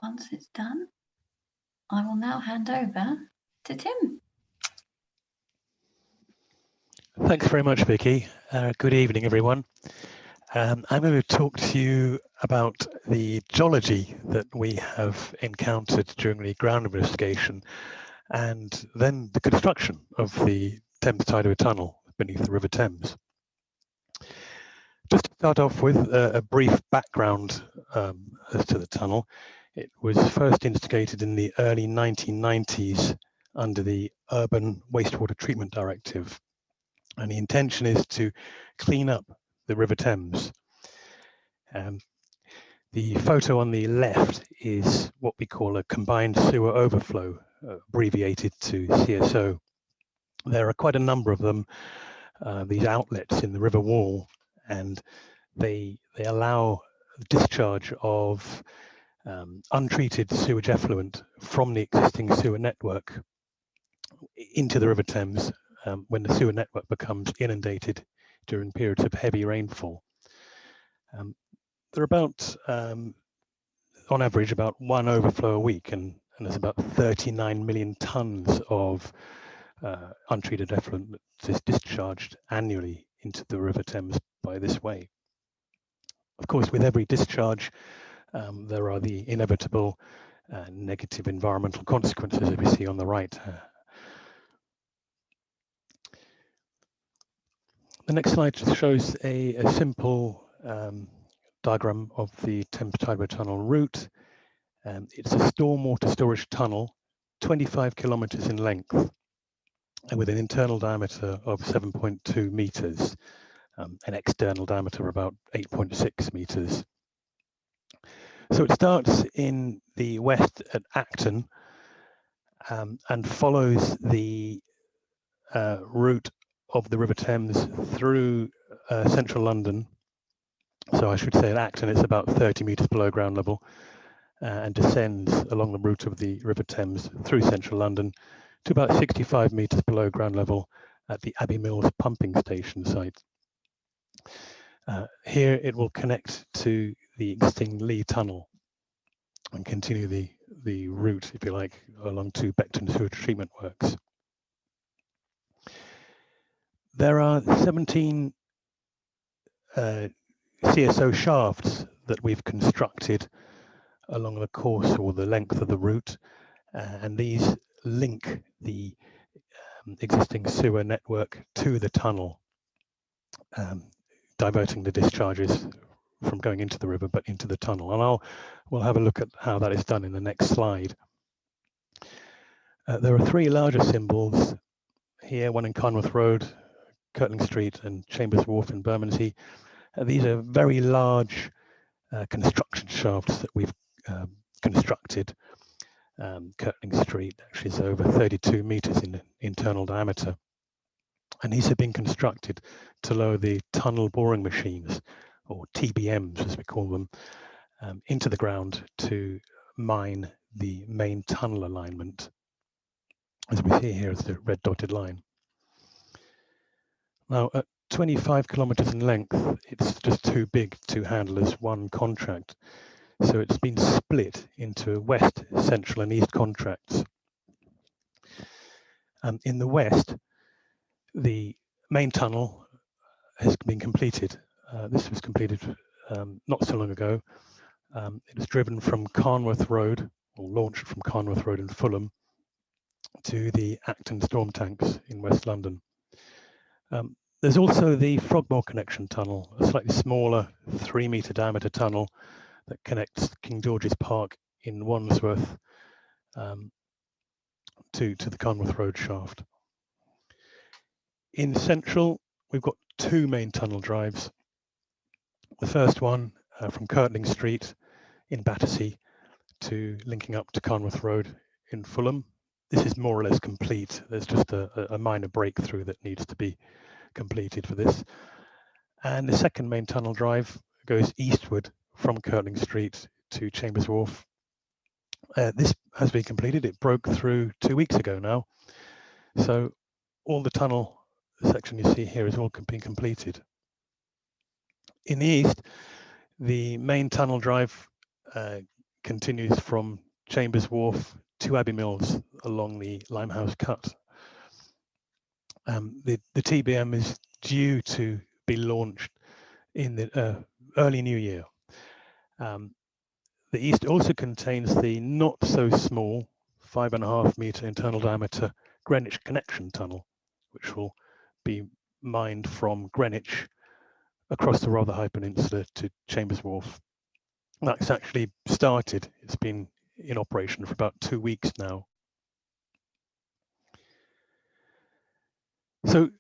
once it's done, I will now hand over to Tim. Thanks very much, Vicky. Good evening, everyone. I'm going to talk to you about the geology that we have encountered during the ground investigation and then the construction of the Thames Tideway Tunnel beneath the River Thames. Just to start off with a brief background as to the tunnel. It was first instigated in the early 1990s under the Urban Wastewater Treatment Directive. And the intention is to clean up the River Thames. The photo on the left is what we call a combined sewer overflow, abbreviated to CSO. There are quite a number of them, these outlets in the river wall, and they allow discharge of untreated sewage effluent from the existing sewer network into the River Thames when the sewer network becomes inundated during periods of heavy rainfall. There are about, on average, about one overflow a week, and there's about 39 million tons of untreated effluent that is discharged annually into the River Thames by this way. Of course, with every discharge, there are the inevitable negative environmental consequences that we see on the right. The next slide just shows a simple diagram of the Thames Tideway Tunnel route. It's a stormwater storage tunnel, 25 kilometers in length, and with an internal diameter of 7.2 meters, an external diameter of about 8.6 meters. So it starts in the west at Acton and follows the route of the River Thames through central London. So I should say at Acton it's about 30 meters below ground level and descends along the route of the River Thames through central London to about 65 meters below ground level at the Abbey Mills pumping station site. Here it will connect to the existing Lee Tunnel and continue the route, if you like, along to Beckton sewage treatment works. There are 17 CSO shafts that we've constructed along the course or the length of the route, and these link the existing sewer network to the tunnel, diverting the discharges from going into the river but into the tunnel. And we'll have a look at how that is done in the next slide. There are three larger symbols here, one in Conworth Road, Kirtling Street, and Chambers Wharf in Bermondsey. These are very large construction shafts that we've constructed. Kirtling Street actually is over 32 meters in internal diameter. And these have been constructed to lower the tunnel boring machines, or TBMs as we call them, into the ground to mine the main tunnel alignment, as we see here as the red dotted line. Now, at 25 kilometers in length, it's just too big to handle as one contract. So it's been split into west, central and east contracts. In the west, the main tunnel has been completed. This was completed not so long ago. It was driven from Conworth Road, or launched from Conworth Road in Fulham, to the Acton storm tanks in West London. There's also the Frogmore Connection Tunnel, a slightly smaller 3-meter diameter tunnel that connects King George's Park in Wandsworth to the Conworth Road shaft. In central, we've got two main tunnel drives. The first one from Kirtling Street in Battersea to linking up to Conworth Road in Fulham. This is more or less complete. There's just a minor breakthrough that needs to be completed for this. And the second main tunnel drive goes eastward from Kirtling Street to Chambers Wharf. This has been completed. It broke through 2 weeks ago now. So all the tunnel section you see here is all been completed. In the east, the main tunnel drive continues from Chambers Wharf to Abbey Mills along the Limehouse Cut. The TBM is due to be launched in the early new year. The east also contains the not so small 5.5 metre internal diameter Greenwich Connection Tunnel, which will be mined from Greenwich across the rather high peninsula to Chambers Wharf. That's actually started. It's been in operation for about 2 weeks now. So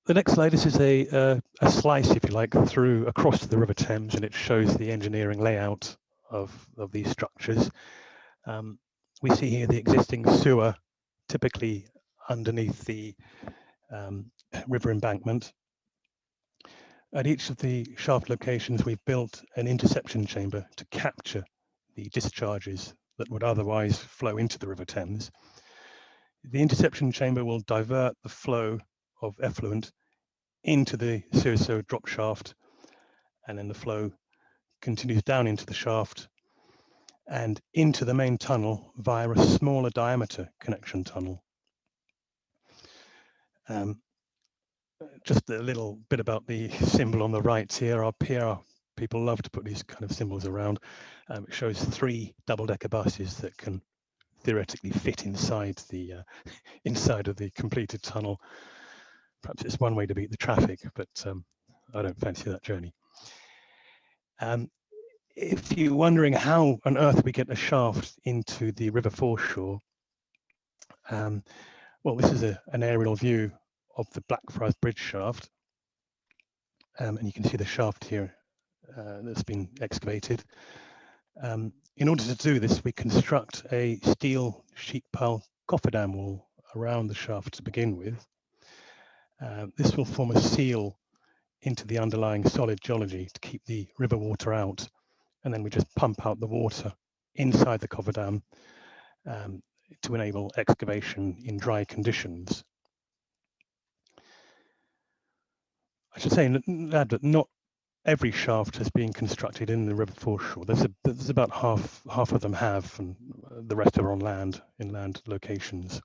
the next slide, this is a slice, if you like, through across the River Thames, and it shows the engineering layout of these structures. We see here the existing sewer, typically underneath the river embankment. At each of the shaft locations, we've built an interception chamber to capture the discharges that would otherwise flow into the River Thames. The interception chamber will divert the flow of effluent into the sewer drop shaft, and then the flow continues down into the shaft and into the main tunnel via a smaller diameter connection tunnel. Just a little bit about the symbol on the right here. Our PR people love to put these kind of symbols around. It shows 3 double-decker buses that can theoretically fit inside the inside of the completed tunnel. Perhaps it's one way to beat the traffic, but I don't fancy that journey. If you're wondering how on earth we get a shaft into the river foreshore, well, this is an aerial view of the Blackfriars Bridge shaft, and you can see the shaft here that's been excavated. In order to do this, we construct a steel sheet pile cofferdam wall around the shaft to begin with. This will form a seal into the underlying solid geology to keep the river water out, and then we just pump out the water inside the cofferdam to enable excavation in dry conditions. I should say add that not every shaft has been constructed in the river foreshore. There's about half of them have, and the rest are on land, in land locations.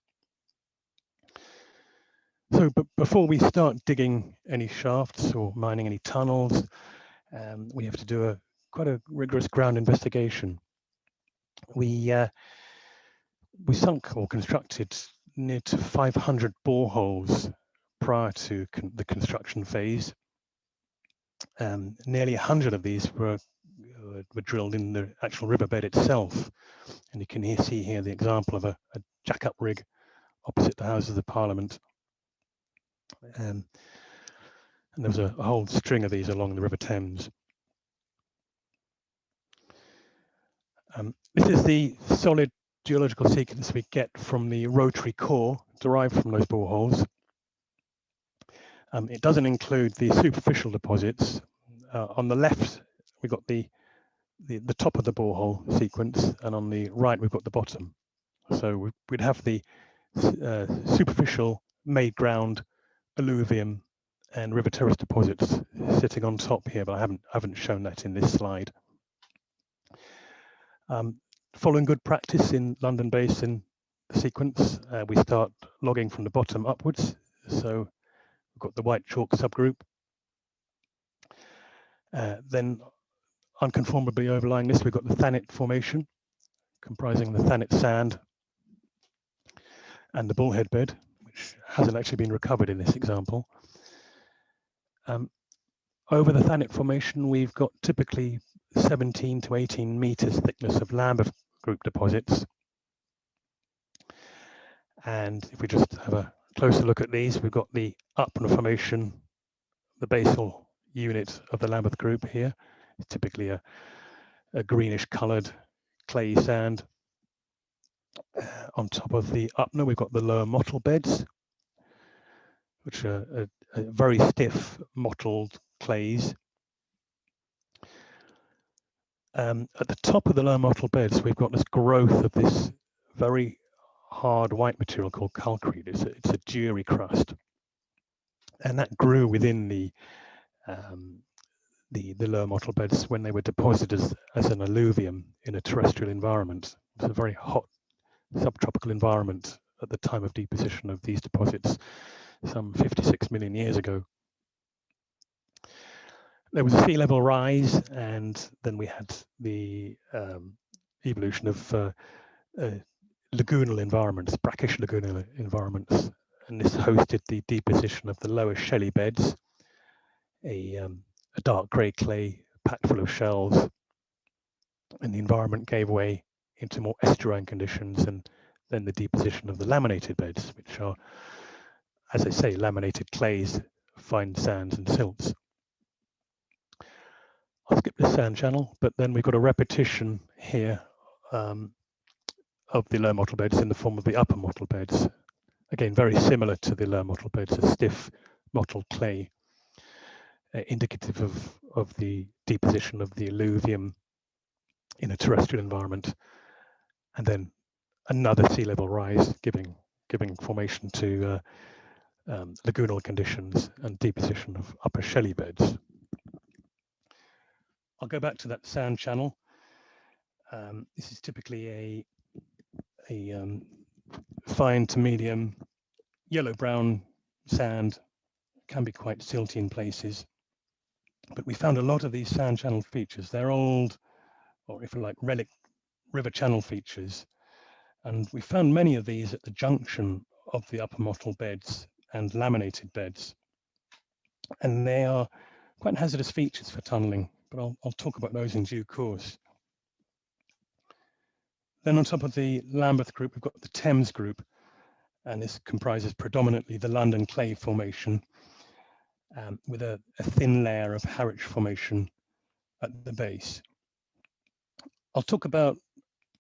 So, but before we start digging any shafts or mining any tunnels, we have to do quite a rigorous ground investigation. We sunk or constructed near to 500 boreholes prior to the construction phase. Nearly 100 of these were drilled in the actual riverbed itself, and you can see here the example of a jack-up rig opposite the Houses of Parliament. And there was a whole string of these along the River Thames. This is the solid geological sequence we get from the rotary core derived from those boreholes. It doesn't include the superficial deposits. On the left, we've got the top of the borehole sequence, and on the right, we've got the bottom. So we'd have the superficial made ground, alluvium, and river terrace deposits sitting on top here, but I haven't shown that in this slide. Following good practice in London Basin sequence, we start logging from the bottom upwards. So we've got the white chalk subgroup. Then unconformably overlying this, we've got the Thanet Formation, comprising the Thanet sand and the bullhead bed, which hasn't actually been recovered in this example. Over the Thanet Formation, we've got typically 17 to 18 meters thickness of Lambeth Group deposits. And if we just have a closer look at these, we've got the Upnor Formation, the basal unit of the Lambeth Group here. It's typically a greenish coloured clay sand. On top of the Upnor, we've got the lower Mottled beds, which are very stiff mottled clays. At the top of the lower Mottled beds, we've got this growth of this very hard white material called calcrete. It's a dewy crust, and that grew within the the lower Mottled beds when they were deposited as an alluvium in a terrestrial environment. It was a very hot subtropical environment at the time of deposition of these deposits, some 56 million years ago. There was a sea level rise, and then we had the evolution of lagoonal environments, brackish lagoonal environments, and this hosted the deposition of the lower Shelly Beds, a dark grey clay packed full of shells, and the environment gave way into more estuarine conditions, and then the deposition of the laminated beds, which are, as I say, laminated clays, fine sands and silts. I'll skip the sand channel, but then we've got a repetition here of the lower Mottled beds in the form of the upper Mottled beds. Again, very similar to the lower Mottled beds, a stiff mottled clay, indicative of the deposition of the alluvium in a terrestrial environment, and then another sea level rise, giving formation to lagoonal conditions and deposition of upper Shelly Beds. I'll go back to that sand channel. This is typically a fine to medium yellow-brown sand, can be quite silty in places. But we found a lot of these sand channel features. They're old, or if you like, relic river channel features. And we found many of these at the junction of the upper Mottled beds and laminated beds. And they are quite hazardous features for tunnelling, but I'll talk about those in due course. Then on top of the Lambeth Group, we've got the Thames Group, and this comprises predominantly the London Clay Formation, with a thin layer of Harwich Formation at the base. I'll talk about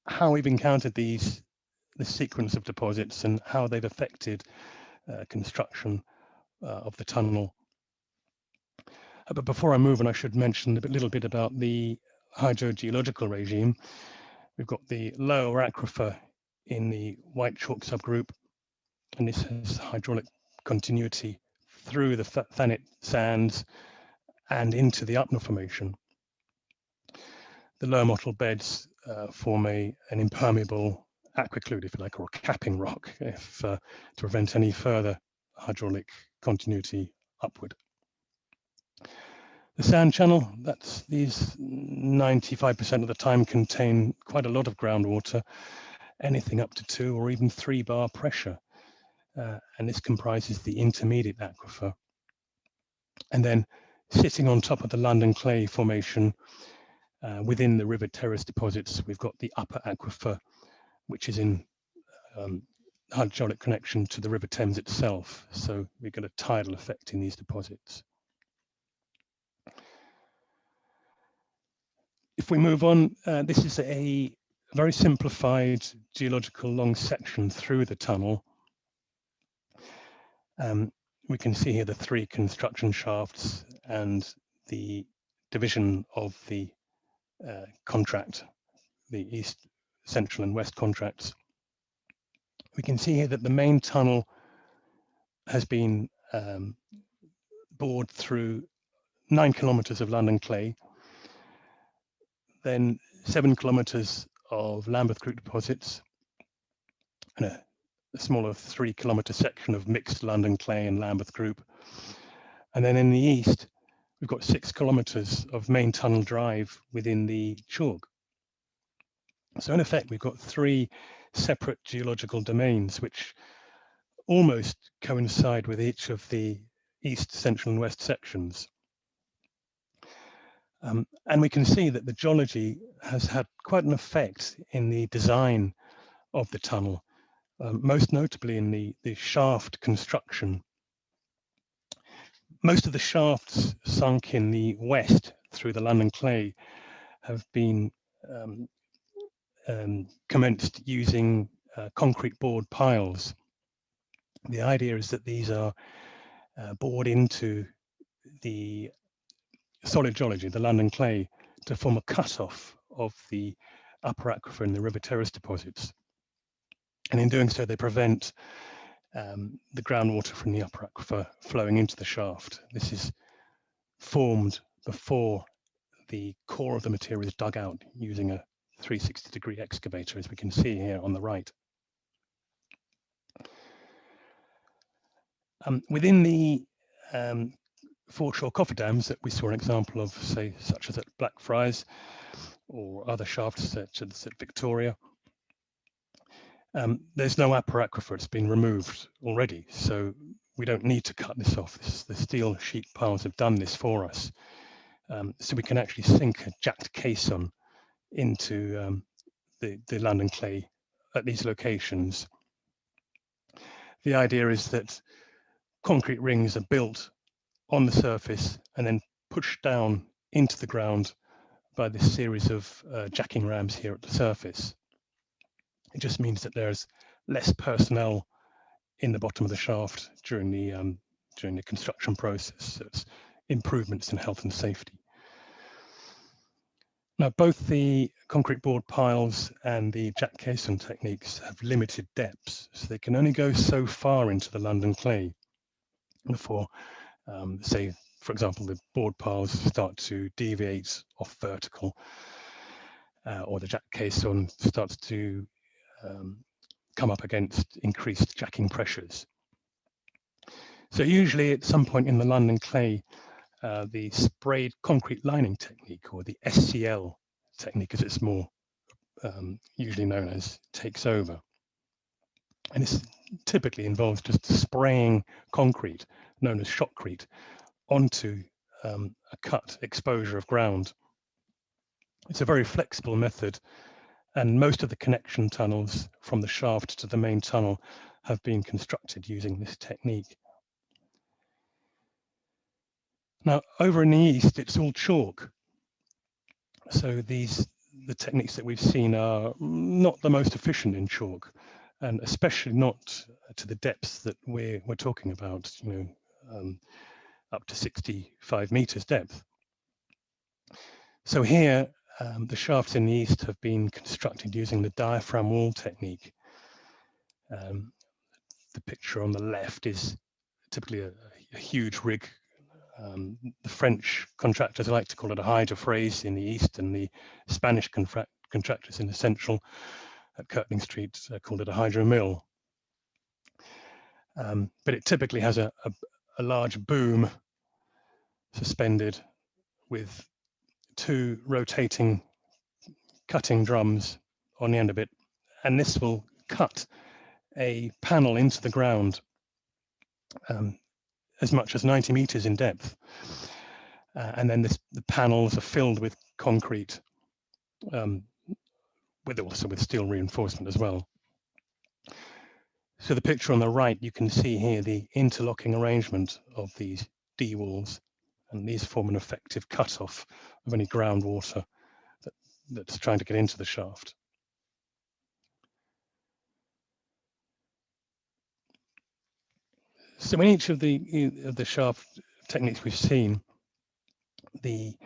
how we've encountered the sequence of deposits and how they've affected construction of the tunnel. But before I move on, I should mention a little bit about the hydrogeological regime. We've got the lower aquifer in the white chalk subgroup, and this has hydraulic continuity through the Thanet sands and into the Upnor Formation. The lower Mottled beds form an impermeable aquiclude, if you like, or a capping rock, to prevent any further hydraulic continuity upward. The sand channel, these 95% of the time contain quite a lot of groundwater, anything up to 2 or even 3 bar pressure. And this comprises the intermediate aquifer. And then sitting on top of the London Clay Formation, within the River Terrace Deposits, we've got the upper aquifer, which is in hydraulic connection to the River Thames itself. So we've got a tidal effect in these deposits. If we move on, this is a very simplified geological long section through the tunnel. We can see here the 3 construction shafts and the division of the contract, the east, central and west contracts. We can see here that the main tunnel has been bored through 9 kilometers of London clay, then 7 kilometers of Lambeth Group deposits, and a smaller 3 kilometer section of mixed London clay and Lambeth Group. And then in the east, we've got 6 kilometers of main tunnel drive within the chalk. So in effect, we've got 3 separate geological domains, which almost coincide with each of the east, central and west sections. And we can see that the geology has had quite an effect in the design of the tunnel, most notably in the shaft construction. Most of the shafts sunk in the west through the London clay have been commenced using concrete bored piles. The idea is that these are bored into the solid geology, the London clay, to form a cut-off of the upper aquifer and the River Terrace deposits. And in doing so, they prevent the groundwater from the upper aquifer flowing into the shaft. This is formed before the core of the material is dug out using a 360-degree excavator, as we can see here on the right. Within the foreshore cofferdams that we saw an example of, say, such as at Blackfriars or other shafts such as at Victoria, there's no upper aquifer. It's been removed already, so we don't need to cut this off. The steel sheet piles have done this for us. So we can actually sink a jacked caisson into the London clay at these locations. The idea is that concrete rings are built on the surface and then pushed down into the ground by this series of jacking rams here at the surface. It just means that there's less personnel in the bottom of the shaft during the construction process. So it's improvements in health and safety. Now, both the concrete board piles and the jack caisson techniques have limited depths, so they can only go so far into the London clay before, say, for example, the board piles start to deviate off vertical, or the jack caisson starts to come up against increased jacking pressures. So usually at some point in the London clay, the sprayed concrete lining technique, or the SCL technique as it's more usually known as, takes over. And this typically involves just spraying concrete, known as shotcrete, onto a cut exposure of ground. It's a very flexible method, and most of the connection tunnels from the shaft to the main tunnel have been constructed using this technique. Now, over in the east, it's all chalk. So the techniques that we've seen are not the most efficient in chalk, and especially not to the depths that we're talking about, up to 65 meters depth. So here, the shafts in the east have been constructed using the diaphragm wall technique. The picture on the left is typically a huge rig. The French contractors like to call it a hydrofraise in the east, and the Spanish contractors in the central at Kirtling Street called it a hydro mill. But it typically has a large boom suspended with two rotating cutting drums on the end of it, and this will cut a panel into the ground as much as 90 meters in depth. And then the panels are filled with concrete, with steel reinforcement as well. So the picture on the right, you can see here the interlocking arrangement of these D walls, and these form an effective cutoff of any groundwater that's trying to get into the shaft. So in each of the shaft techniques we've seen, the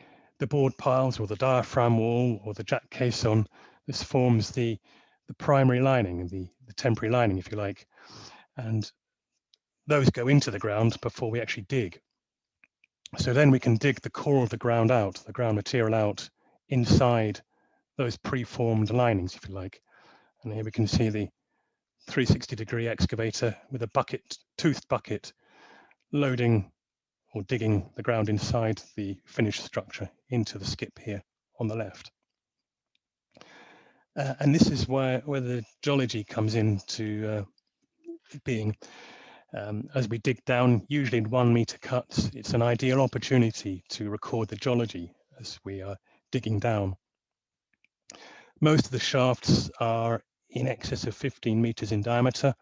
board piles or the diaphragm wall or the jack caisson, this forms the primary lining, the temporary lining, if you like, and those go into the ground before we actually dig. So then we can dig the core of the ground out, the ground material out inside those preformed linings, if you like. And here we can see the 360-degree excavator with a bucket, toothed bucket, loading or digging the ground inside the finished structure into the skip here on the left. And this is where the geology comes into being. As we dig down, usually in 1 meter cuts, it's an ideal opportunity to record the geology as we are digging down. Most of the shafts are in excess of 15 meters in diameter.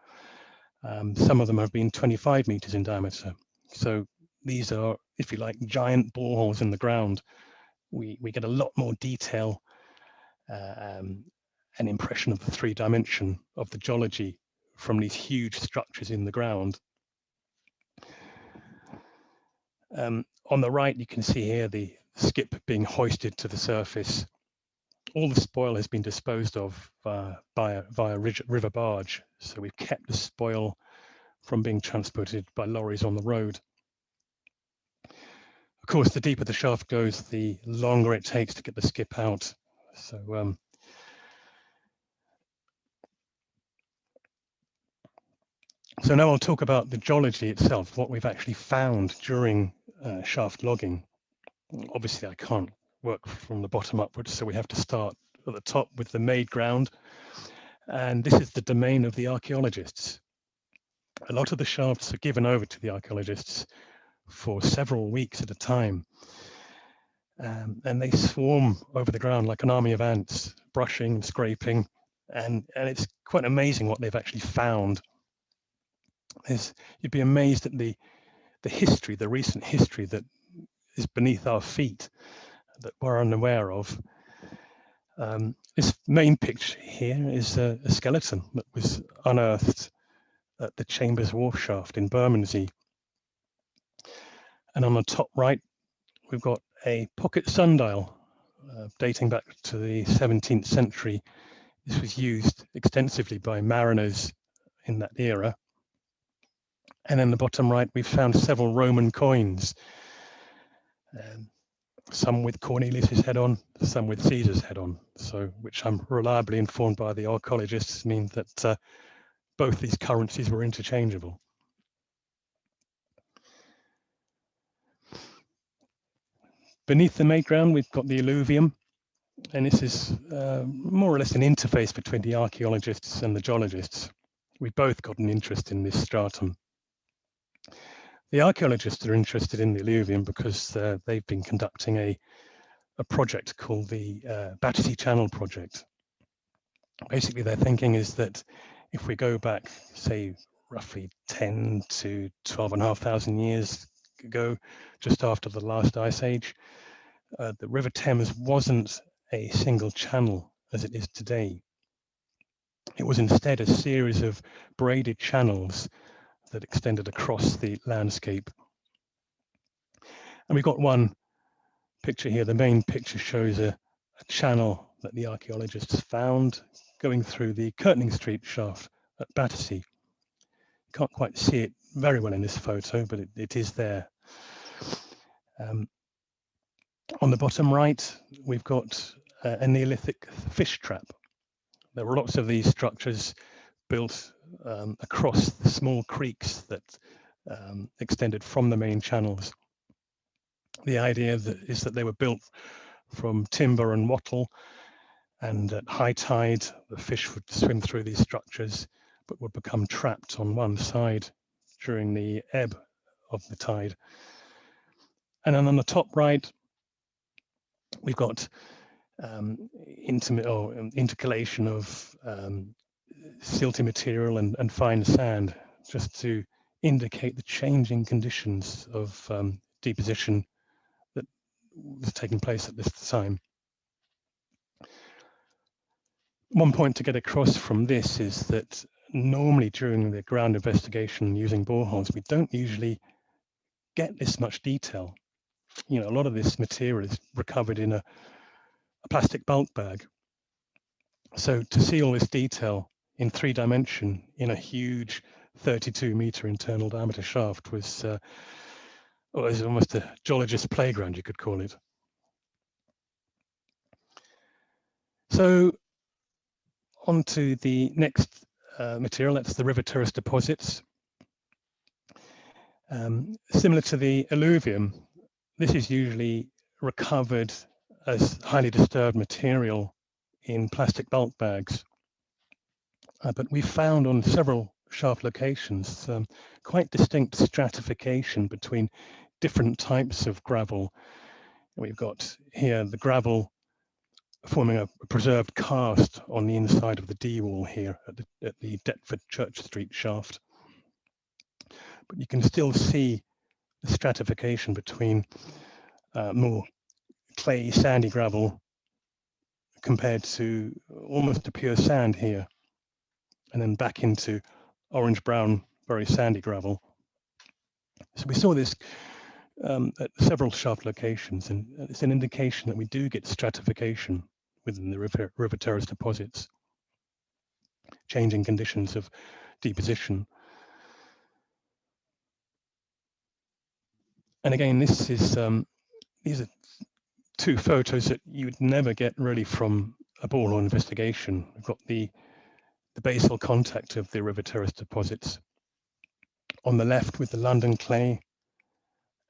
Some of them have been 25 meters in diameter. So these are, if you like, giant boreholes in the ground. We get a lot more detail, an impression of the 3D of the geology from these huge structures in the ground. On the right, you can see here the skip being hoisted to the surface. All the spoil has been disposed of via river barge. So we've kept the spoil from being transported by lorries on the road. Of course, the deeper the shaft goes, the longer it takes to get the skip out. So so now I'll talk about the geology itself, what we've actually found during shaft logging. Obviously, I can't work from the bottom upwards, so we have to start at the top with the made ground. And this is the domain of the archaeologists. A lot of the shafts are given over to the archaeologists for several weeks at a time. And they swarm over the ground like an army of ants, brushing, scraping, and it's quite amazing what they've actually found. You'd be amazed at the history, the recent history that is beneath our feet that we're unaware of. This main picture here is a skeleton that was unearthed at the Chambers Wharf shaft in Bermondsey. And on the top right, we've got a pocket sundial dating back to the 17th century. This was used extensively by mariners in that era. And in the bottom right, we've found several Roman coins, some with Cornelius's head on, some with Caesar's head on. So, which I'm reliably informed by the archaeologists mean that both these currencies were interchangeable. Beneath the made ground, we've got the alluvium, and this is more or less an interface between the archaeologists and the geologists. We both got an interest in this stratum. The archaeologists are interested in the alluvium because they've been conducting a project called the Battersea Channel project. Basically, their thinking is that if we go back, say, roughly 10 to 12,500 years ago, just after the last ice age, the River Thames wasn't a single channel as it is today. It was instead a series of braided channels that extended across the landscape. And we've got one picture here. The main picture shows a channel that the archaeologists found going through the Curtaining Street shaft at Battersea. You can't quite see it very well in this photo, but it is there. On the bottom right, we've got a Neolithic fish trap. There were lots of these structures built across the small creeks that extended from the main channels. The idea is that they were built from timber and wattle, and at high tide, the fish would swim through these structures, but would become trapped on one side during the ebb of the tide. And then on the top right, we've got intercalation of silty material and fine sand, just to indicate the changing conditions of deposition that was taking place at this time. One point to get across from this is that normally during the ground investigation using boreholes, we don't usually get this much detail. You know, a lot of this material is recovered in a plastic bulk bag. So to see all this detail in 3D in a huge 32-meter internal diameter shaft was almost a geologist's playground, you could call it. So on to the next material, that's the River Terrace Deposits. Similar to the alluvium, this is usually recovered as highly disturbed material in plastic bulk bags. But we found on several shaft locations quite distinct stratification between different types of gravel. We've got here the gravel forming a preserved cast on the inside of the D wall here at the Deptford Church Street shaft. But you can still see the stratification between more clay, sandy gravel compared to almost a pure sand here, and then back into orange-brown, very sandy gravel. So we saw this at several shaft locations, and it's an indication that we do get stratification within the River Terrace deposits, changing conditions of deposition. And again, this is these are two photos that you would never get really from a borehole investigation. We've got the basal contact of the River Terrace deposits on the left with the London clay,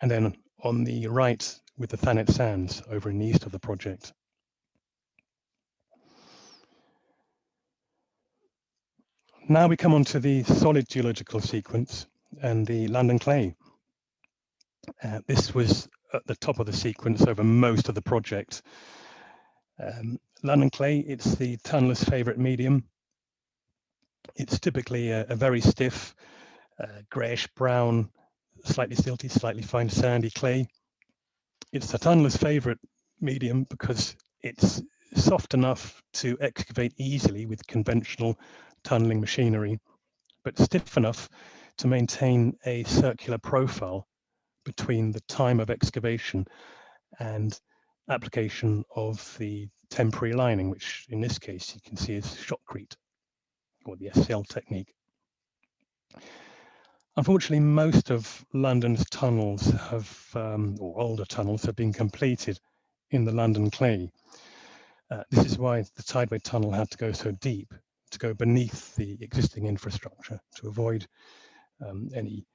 and then on the right with the Thanet sands over in the east of the project. Now we come on to the solid geological sequence and the London clay. This was at the top of the sequence over most of the project. London clay, it's the tunneler's favourite medium. It's typically a very stiff, greyish brown, slightly silty, slightly fine sandy clay. It's the tunneler's favourite medium because it's soft enough to excavate easily with conventional tunnelling machinery, but stiff enough to maintain a circular profile between the time of excavation and application of the temporary lining, which in this case you can see is shotcrete, or the SCL technique. Unfortunately, most of London's tunnels have, or older tunnels, have been completed in the London clay. This is why the Tideway Tunnel had to go so deep, to go beneath the existing infrastructure to avoid any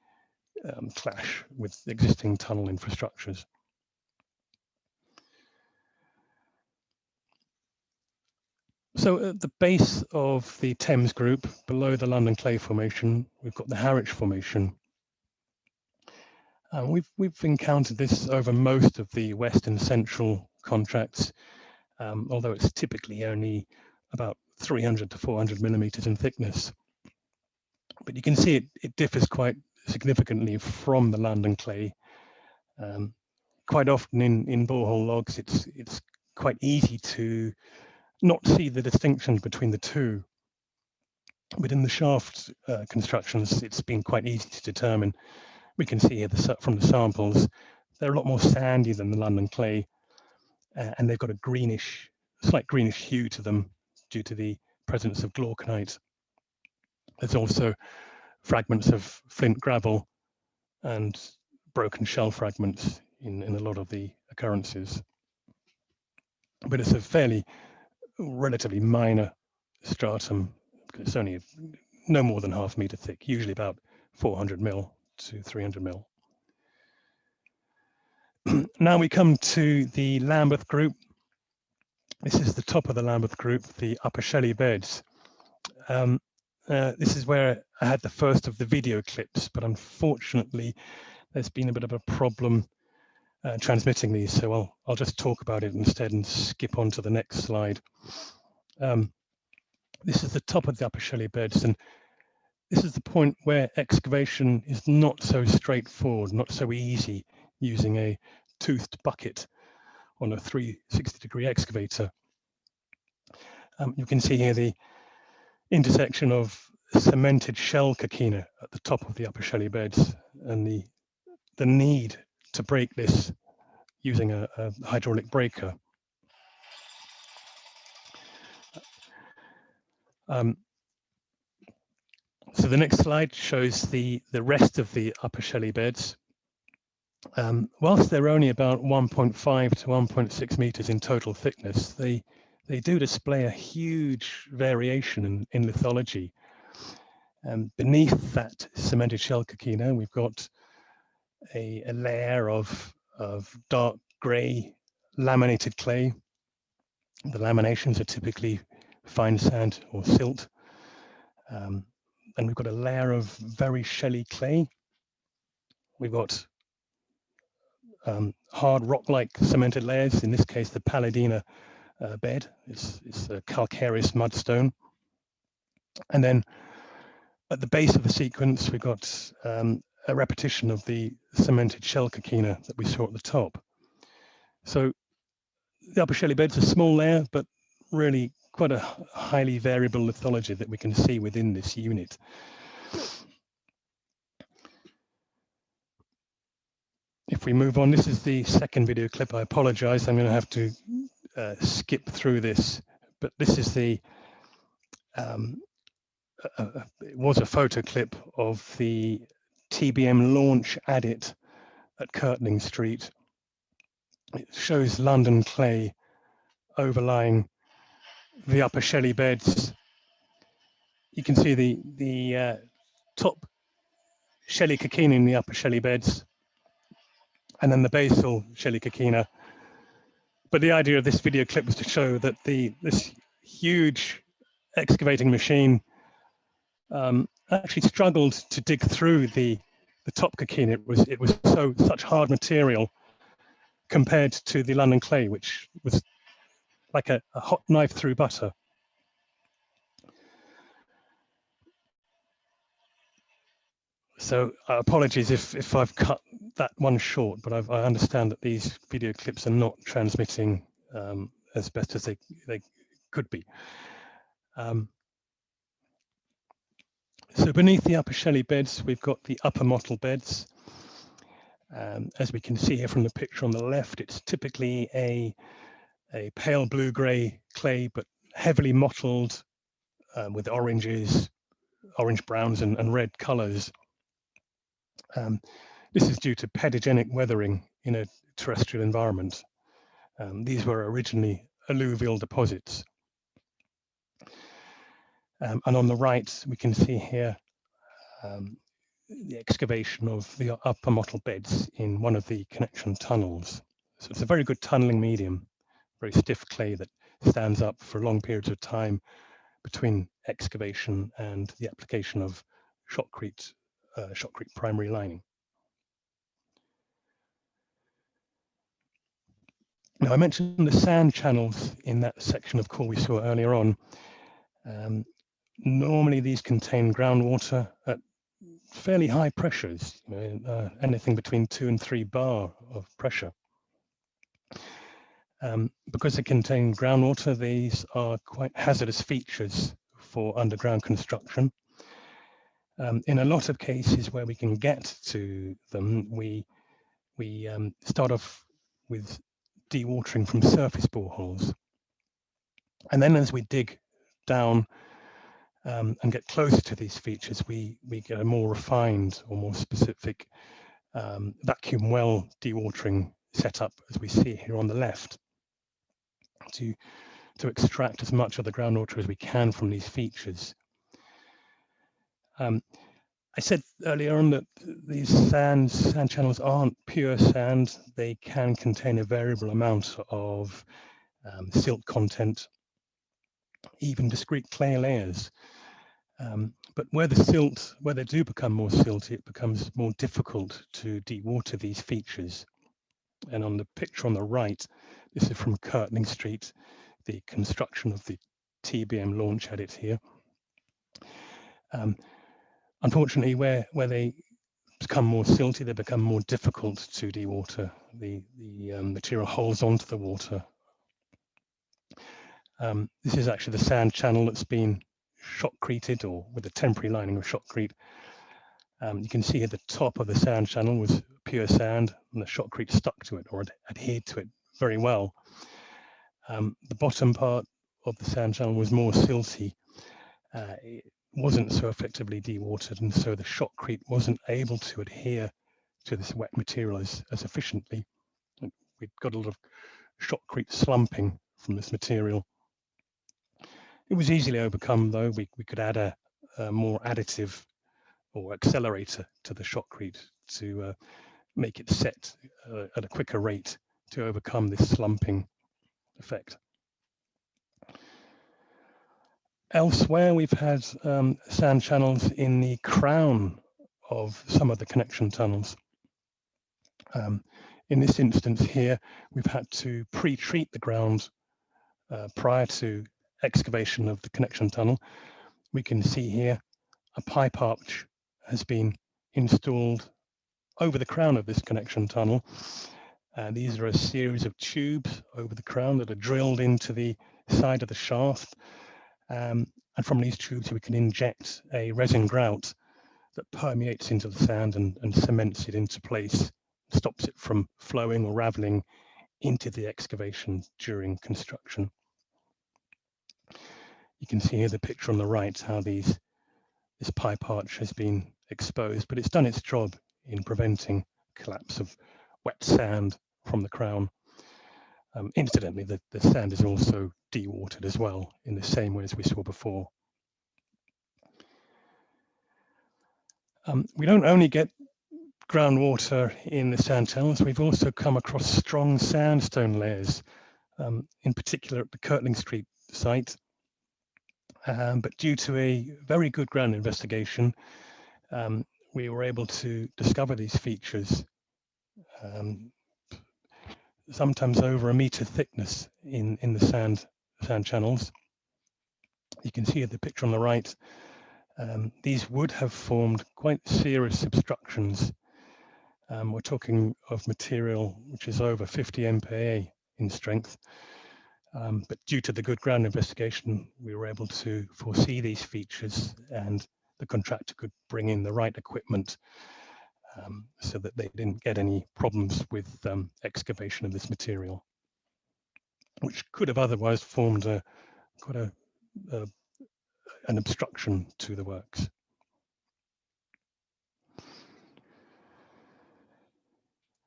clash with existing tunnel infrastructures. So at the base of the Thames Group, below the London Clay Formation, we've got the Harwich Formation. We've encountered this over most of the west and central contracts, although it's typically only about 300 to 400 millimeters in thickness. But you can see it differs quite significantly from the London clay. Quite often in borehole logs, it's quite easy to not see the distinctions between the two. But in the shaft constructions, it's been quite easy to determine. We can see here from the samples, they're a lot more sandy than the London clay, and they've got a slight greenish hue to them due to the presence of glauconite. There's also fragments of flint gravel and broken shell fragments in a lot of the occurrences. But it's a relatively minor stratum. It's only no more than half meter thick, usually about 400 mil to 300 mil. Now we come to the Lambeth Group. This is the top of the Lambeth Group, the Upper Shelly Beds. This is where I had the first of the video clips, but unfortunately there's been a bit of a problem transmitting these, so I'll just talk about it instead and skip on to the next slide. This is the top of the Upper Shelly Beds, and this is the point where excavation is not so straightforward, not so easy using a toothed bucket on a 360-degree excavator. You can see here the intersection of cemented shell coquina at the top of the Upper Shelly Beds and the need to break this using a hydraulic breaker. So the next slide shows the rest of the Upper Shelly Beds. Whilst they're only about 1.5 to 1.6 meters in total thickness, they do display a huge variation in lithology. Beneath that cemented shell coquina, we've got a layer of dark grey laminated clay. The laminations are typically fine sand or silt. And we've got a layer of very shelly clay. We've got hard rock-like cemented layers, in this case the Palladina bed. It's a calcareous mudstone. And then at the base of the sequence, we've got a repetition of the cemented shell coquina that we saw at the top. So the Upper Shelly Bed's a small layer, but really quite a highly variable lithology that we can see within this unit. If we move on, this is the second video clip. I apologize, I'm going to have to skip through this, but this is it was a photo clip of the TBM launch adit at Curtling Street. It shows London clay overlying the Upper Shelly Beds. You can see the top Shelly coquina in the Upper Shelly Beds, and then the basal Shelly coquina. But the idea of this video clip was to show that this huge excavating machine actually struggled to dig through the top coquina. It was such hard material compared to the London clay, which was like a hot knife through butter. So apologies if I've cut that one short, but I understand that these video clips are not transmitting as best as they could be. So beneath the Upper Shelly Beds, we've got the Upper Mottled Beds. As we can see here from the picture on the left, it's typically a pale blue-grey clay, but heavily mottled with oranges, orange browns and red colours. This is due to pedogenic weathering in a terrestrial environment. These were originally alluvial deposits. And on the right, we can see here the excavation of the Upper Mottled Beds in one of the connection tunnels. So it's a very good tunnelling medium, very stiff clay that stands up for long periods of time between excavation and the application of shotcrete primary lining. Now, I mentioned the sand channels in that section of core we saw earlier on. Normally, these contain groundwater at fairly high pressures, anything between 2 and 3 bar of pressure. Because they contain groundwater, these are quite hazardous features for underground construction. In a lot of cases where we can get to them, we start off with dewatering from surface boreholes. And then as we dig down and get closer to these features, we get a more refined or more specific vacuum well dewatering setup, as we see here on the left, to extract as much of the groundwater as we can from these features. I said earlier on that these sand channels aren't pure sand. They can contain a variable amount of silt content, even discrete clay layers. But where they do become more silty, it becomes more difficult to dewater these features. And on the picture on the right, this is from Curtling Street, the construction of the TBM launch had it here. Unfortunately, where they become more silty, they become more difficult to dewater. The material holds onto the water. This is actually the sand channel that's been shotcreted, or with a temporary lining of shotcrete. You can see at the top of the sand channel was pure sand, and the shotcrete stuck to it or adhered to it very well. The bottom part of the sand channel was more silty. It wasn't so effectively dewatered, and so the shotcrete wasn't able to adhere to this wet material as efficiently. We've got a lot of shotcrete slumping from this material. It was easily overcome, though. We could add a more additive or accelerator to the shotcrete to make it set at a quicker rate to overcome this slumping effect. Elsewhere, we've had sand channels in the crown of some of the connection tunnels. In this instance here, we've had to pre-treat the ground prior to excavation of the connection tunnel. We can see here a pipe arch has been installed over the crown of this connection tunnel. These are a series of tubes over the crown that are drilled into the side of the shaft. And from these tubes, we can inject a resin grout that permeates into the sand and cements it into place, stops it from flowing or raveling into the excavation during construction. You can see here the picture on the right how this pipe arch has been exposed, but it's done its job in preventing collapse of wet sand from the crown. Incidentally, the sand is also dewatered as well in the same way as we saw before. We don't only get groundwater in the sand channels, we've also come across strong sandstone layers, in particular at the Kirtling Street site. But due to a very good ground investigation, we were able to discover these features, sometimes over 1 meter thickness in the sand channels. You can see at the picture on the right, these would have formed quite serious obstructions. We're talking of material which is over 50 MPa in strength. But due to the good ground investigation, we were able to foresee these features, and the contractor could bring in the right equipment so that they didn't get any problems with excavation of this material, which could have otherwise formed quite an obstruction to the works.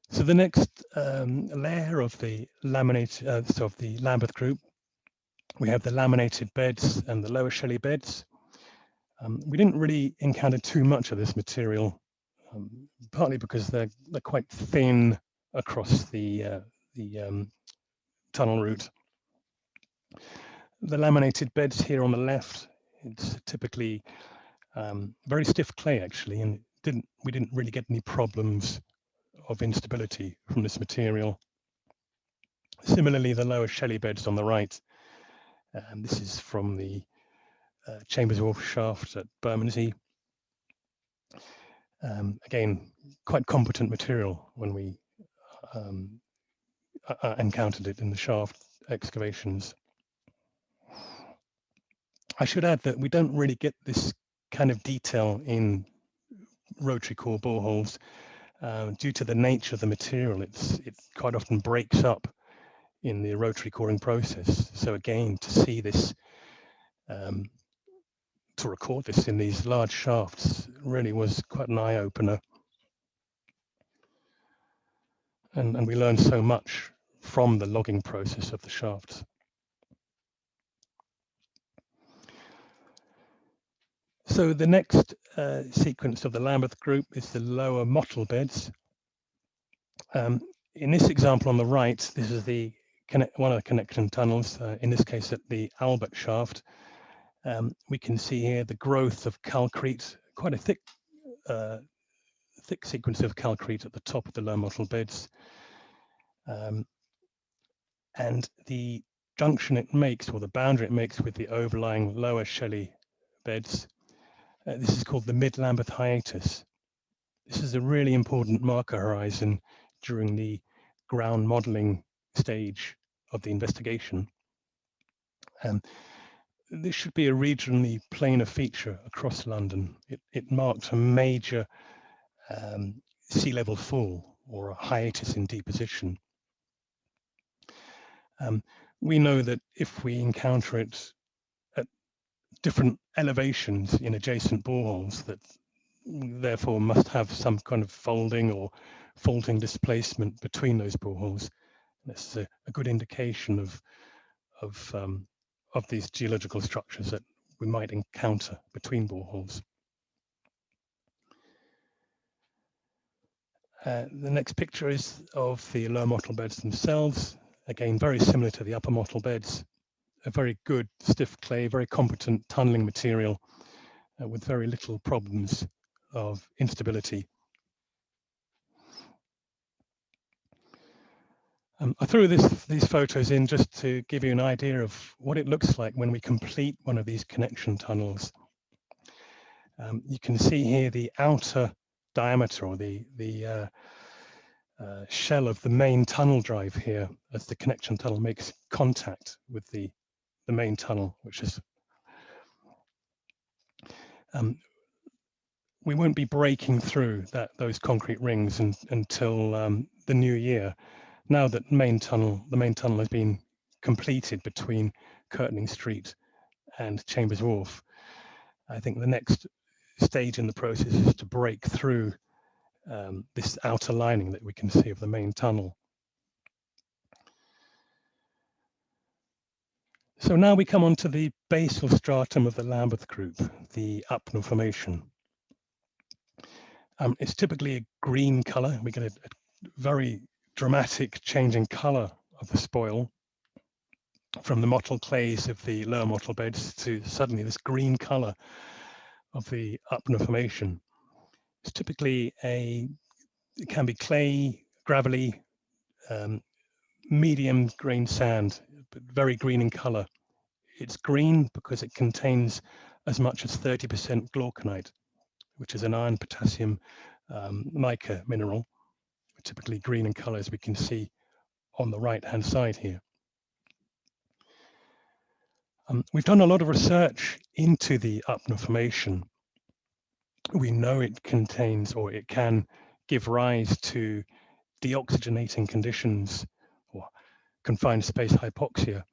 So the next layer of the laminated, of the Lambeth Group, we have the laminated beds and the Lower Shelly Beds. We didn't really encounter too much of this material, partly because they're quite thin across the tunnel route. The laminated beds here on the left, it's typically very stiff clay actually, and we didn't really get any problems of instability from this material. Similarly, the Lower Shelly Beds on the right, this is from the Chambers Wharf shaft at Bermondsey. Again, quite competent material when we encountered it in the shaft excavations. I should add that we don't really get this kind of detail in rotary core boreholes due to the nature of the material. It quite often breaks up in the rotary coring process. So again, to see this, to record this in these large shafts really was quite an eye-opener. And we learned so much from the logging process of the shafts. So the next sequence of the Lambeth Group is the lower Mottled beds. In this example on the right, this is one of the connection tunnels, in this case at the Albert shaft. We can see here the growth of calcrete, quite a thick sequence of calcrete at the top of the lower Mottled beds. And the junction it makes, or the boundary it makes with the overlying Lower Shelly Beds, this is called the Mid-Lambeth Hiatus. This is a really important marker horizon during the ground modelling stage of the investigation. This should be a regionally planar feature across London. It marked a major sea level fall, or a hiatus in deposition. We know that if we encounter it at different elevations in adjacent boreholes, that therefore must have some kind of folding or faulting displacement between those boreholes. This is a good indication of these geological structures that we might encounter between boreholes. The next picture is of the lower Mottled beds themselves. Again, very similar to the upper Mottled beds. A very good stiff clay, very competent tunneling material with very little problems of instability. I threw these photos in just to give you an idea of what it looks like when we complete one of these connection tunnels. You can see here the outer diameter, or the shell of the main tunnel drive here, as the connection tunnel makes contact with the main tunnel, which is we won't be breaking through those concrete rings until the new year. Now that the main tunnel has been completed between Kirtling Street and Chambers Wharf, I think the next stage in the process is to break through this outer lining that we can see of the main tunnel. So now we come on to the basal stratum of the Lambeth Group, the Upnor Formation. It's typically a green colour. We get a very dramatic change in colour of the spoil from the mottled clays of the lower Mottled beds to suddenly this green colour of the Upnor Formation. It's typically it can be clay, gravelly, medium grain sand, but very green in colour. It's green because it contains as much as 30% glauconite, which is an iron potassium mica mineral, typically green in colour, as we can see on the right hand side here. We've done a lot of research into the Upnor Formation. We know it contains, or it can give rise to deoxygenating conditions or confined space hypoxia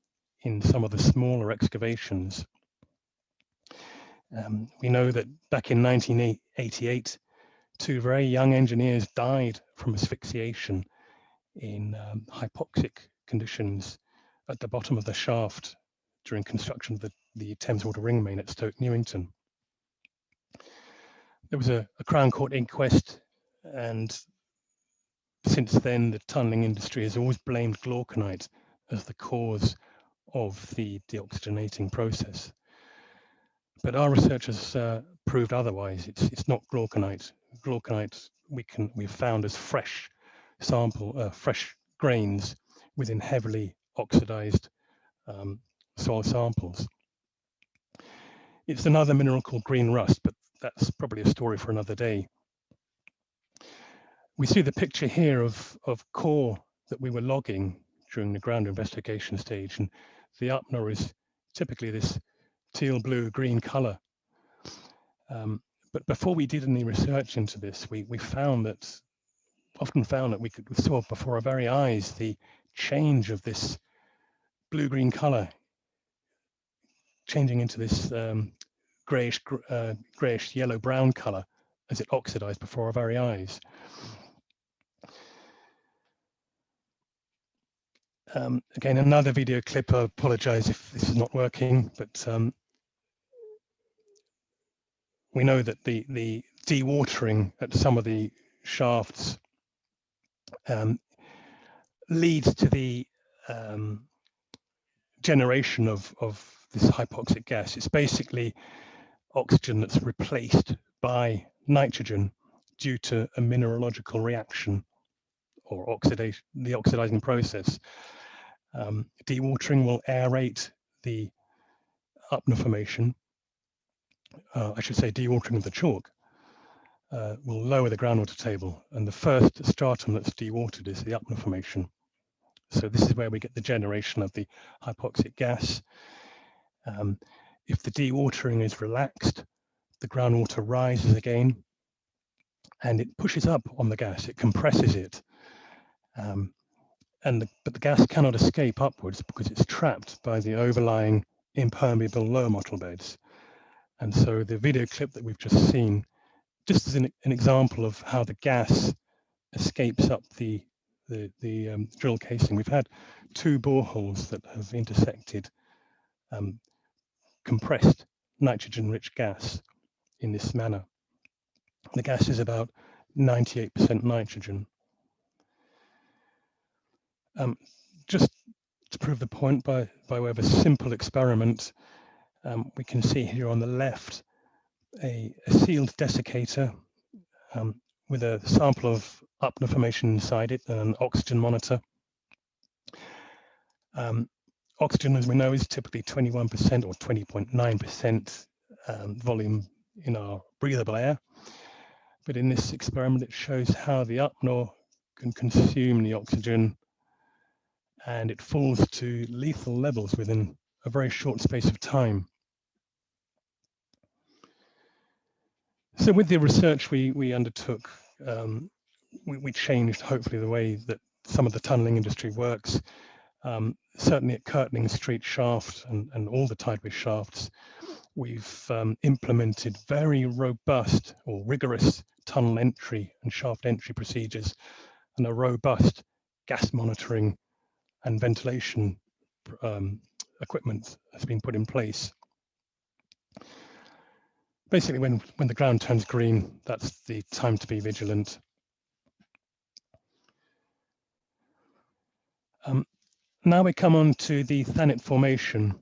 in some of the smaller excavations. We know that back in 1988, 2 very young engineers died from asphyxiation in hypoxic conditions at the bottom of the shaft during construction of the Thames Water Ring Main at Stoke Newington. There was a Crown Court inquest, and since then the tunnelling industry has always blamed glauconite as the cause of the deoxygenating process. But our research has proved otherwise. It's not glauconite. Glauconite we've found as fresh grains within heavily oxidized soil samples. It's another mineral called green rust, but that's probably a story for another day. We see the picture here of core that we were logging during the ground investigation stage, and the Upnor is typically this teal blue green color. But before we did any research into this, we often found that we saw before our very eyes the change of this blue-green color changing into this grayish yellow-brown color as it oxidized before our very eyes. Again, another video clip. I apologize if this is not working, but we know that the dewatering at some of the shafts leads to the generation of this hypoxic gas. It's basically oxygen that's replaced by nitrogen due to a mineralogical reaction or oxidation, the oxidizing process. Dewatering will aerate the Upnor Formation. I should say dewatering of the chalk will lower the groundwater table, and the first stratum that's dewatered is the Upnor Formation. So this is where we get the generation of the hypoxic gas. If the dewatering is relaxed, the groundwater rises again, and it pushes up on the gas. It compresses it, but the gas cannot escape upwards because it's trapped by the overlying impermeable lower Mottled beds. And so the video clip that we've just seen, just as an example of how the gas escapes up the drill casing. We've had 2 boreholes that have intersected compressed nitrogen-rich gas in this manner. The gas is about 98% nitrogen. Just to prove the point by way of a simple experiment, we can see here on the left a sealed desiccator with a sample of Upnor Formation inside it and an oxygen monitor. Oxygen, as we know, is typically 21% or 20.9% volume in our breathable air. But in this experiment, it shows how the Upnor can consume the oxygen, and it falls to lethal levels within a very short space of time. So with the research we undertook, we changed hopefully the way that some of the tunnelling industry works. Certainly at Curtning Street shaft and all the tideway shafts, we've implemented very robust or rigorous tunnel entry and shaft entry procedures, and a robust gas monitoring and ventilation equipment has been put in place. Basically, when the ground turns green, that's the time to be vigilant. Now we come on to the Thanet Formation.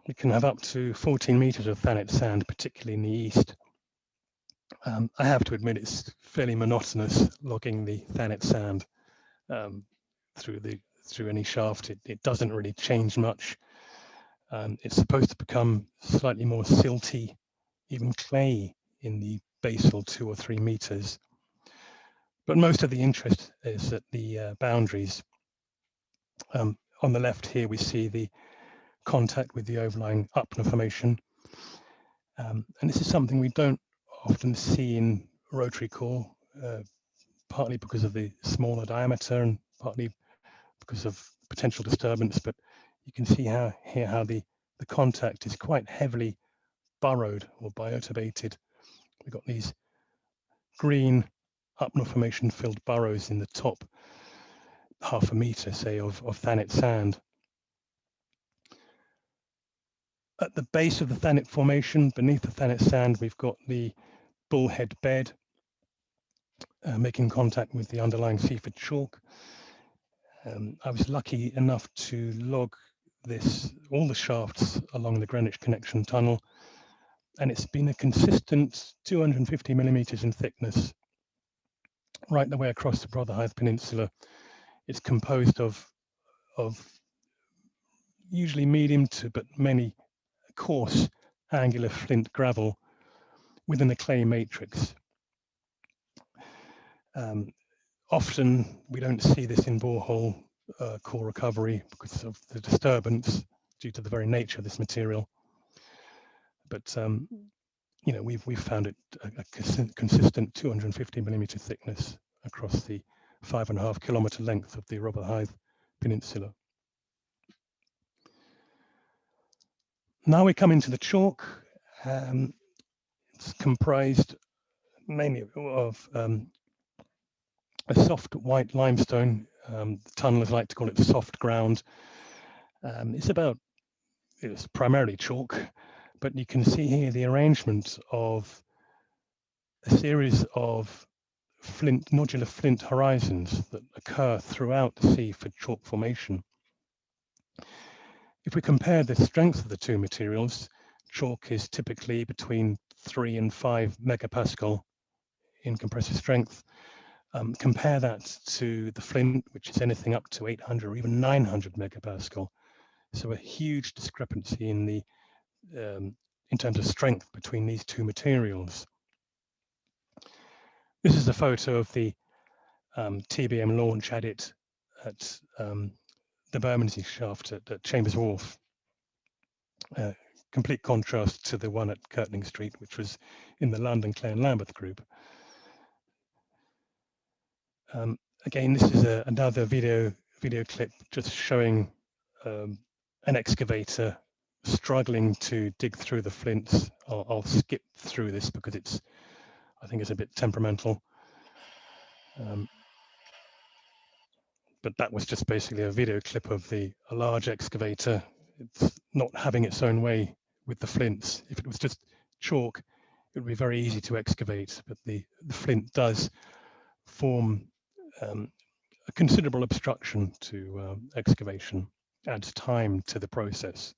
We can have up to 14 meters of Thanet sand, particularly in the east. I have to admit it's fairly monotonous logging the Thanet sand through any shaft. It doesn't really change much. It's supposed to become slightly more silty, even clay in the basal 2 or 3 meters. But most of the interest is at the boundaries. On the left here, we see the contact with the overlying Upnor Formation. And this is something we don't often see in rotary core, partly because of the smaller diameter and partly because of potential disturbance. But you can see here how the contact is quite heavily burrowed or bioturbated. We've got these green Upnor Formation filled burrows in the top half a meter, say, of Thanet sand. At the base of the Thanet Formation, beneath the Thanet sand, we've got the bullhead bed making contact with the underlying Seaford chalk. I was lucky enough to log all the shafts along the Greenwich Connection Tunnel, and it's been a consistent 250 millimeters in thickness right the way across the Rotherhithe Peninsula. It's composed of usually medium to but many coarse angular flint gravel within a clay matrix. Often we don't see this in borehole core recovery because of the disturbance due to the very nature of this material. But you know, we've found it a consistent 250 millimeter thickness across the 5.5 kilometer length of the Rotherhithe Peninsula. Now we come into the chalk. It's comprised mainly of a soft white limestone. The tunnelers like to call it soft ground. It's primarily chalk, but you can see here the arrangement of a series of nodular flint horizons that occur throughout the Seaford chalk formation. If we compare the strength of the two materials, chalk is typically between 3 and 5 megapascal in compressive strength. Compare that to the flint, which is anything up to 800 or even 900 megapascal. So a huge discrepancy in terms of strength between these two materials. This is a photo of the TBM launch adit at the Bermondsey shaft at Chambers Wharf. Complete contrast to the one at Kirtling Street, which was in the London Clay and Lambeth Group. Again, this is another video clip just showing an excavator struggling to dig through the flints. I'll skip through this because I think it's a bit temperamental. But that was just basically a video clip of a large excavator. It's not having its own way with the flints. If it was just chalk, it would be very easy to excavate, but the flint does form a considerable obstruction to excavation, adds time to the process.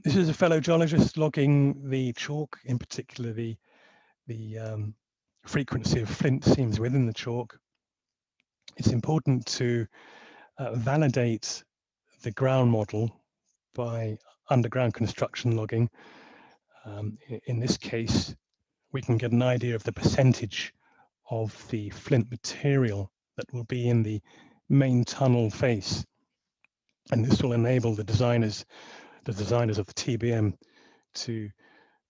This is a fellow geologist logging the chalk, in particular the frequency of flint seams within the chalk. It's important to validate the ground model by underground construction logging. In this case, we can get an idea of the percentage of the flint material that will be in the main tunnel face. And this will enable the designers of the TBM to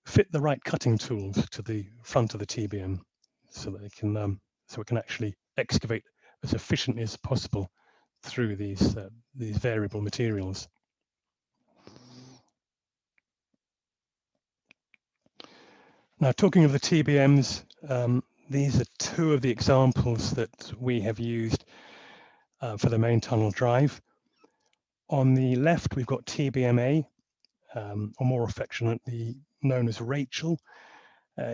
fit the right cutting tools to the front of the TBM so that we can actually excavate as efficiently as possible through these variable materials. Now, talking of the TBMs, these are two of the examples that we have used for the main tunnel drive. On the left, we've got TBMA, or more affectionately known as Rachel.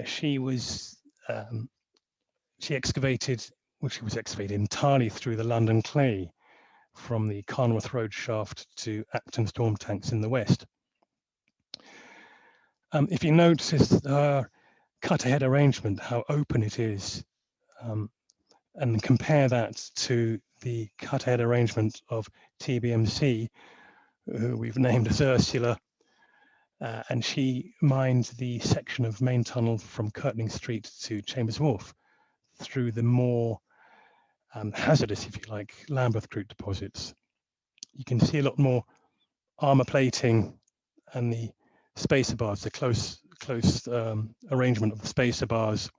She was she was excavated entirely through the London clay from the Carnworth Road shaft to Acton storm tanks in the west. If you notice our cut-ahead arrangement, how open it is, and compare that to the cut-ahead arrangement of TBMC, who we've named as Ursula, and she mined the section of main tunnel from Kirtling Street to Chambers Wharf through the more hazardous, if you like, Lambeth Group deposits. You can see a lot more armor plating and the spacer bars, the close arrangement of the spacer bars.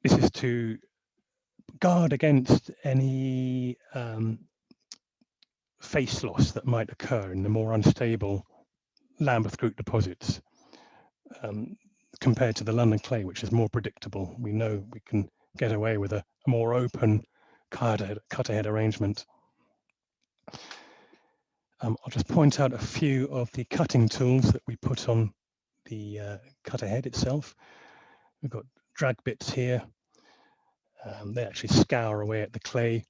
This is to guard against any face loss that might occur in the more unstable Lambeth Group deposits, compared to the London clay, which is more predictable. We know we can get away with a more open cut-ahead arrangement. I'll just point out a few of the cutting tools that we put on the cut-ahead itself. We've got drag bits here. They actually scour away at the clay.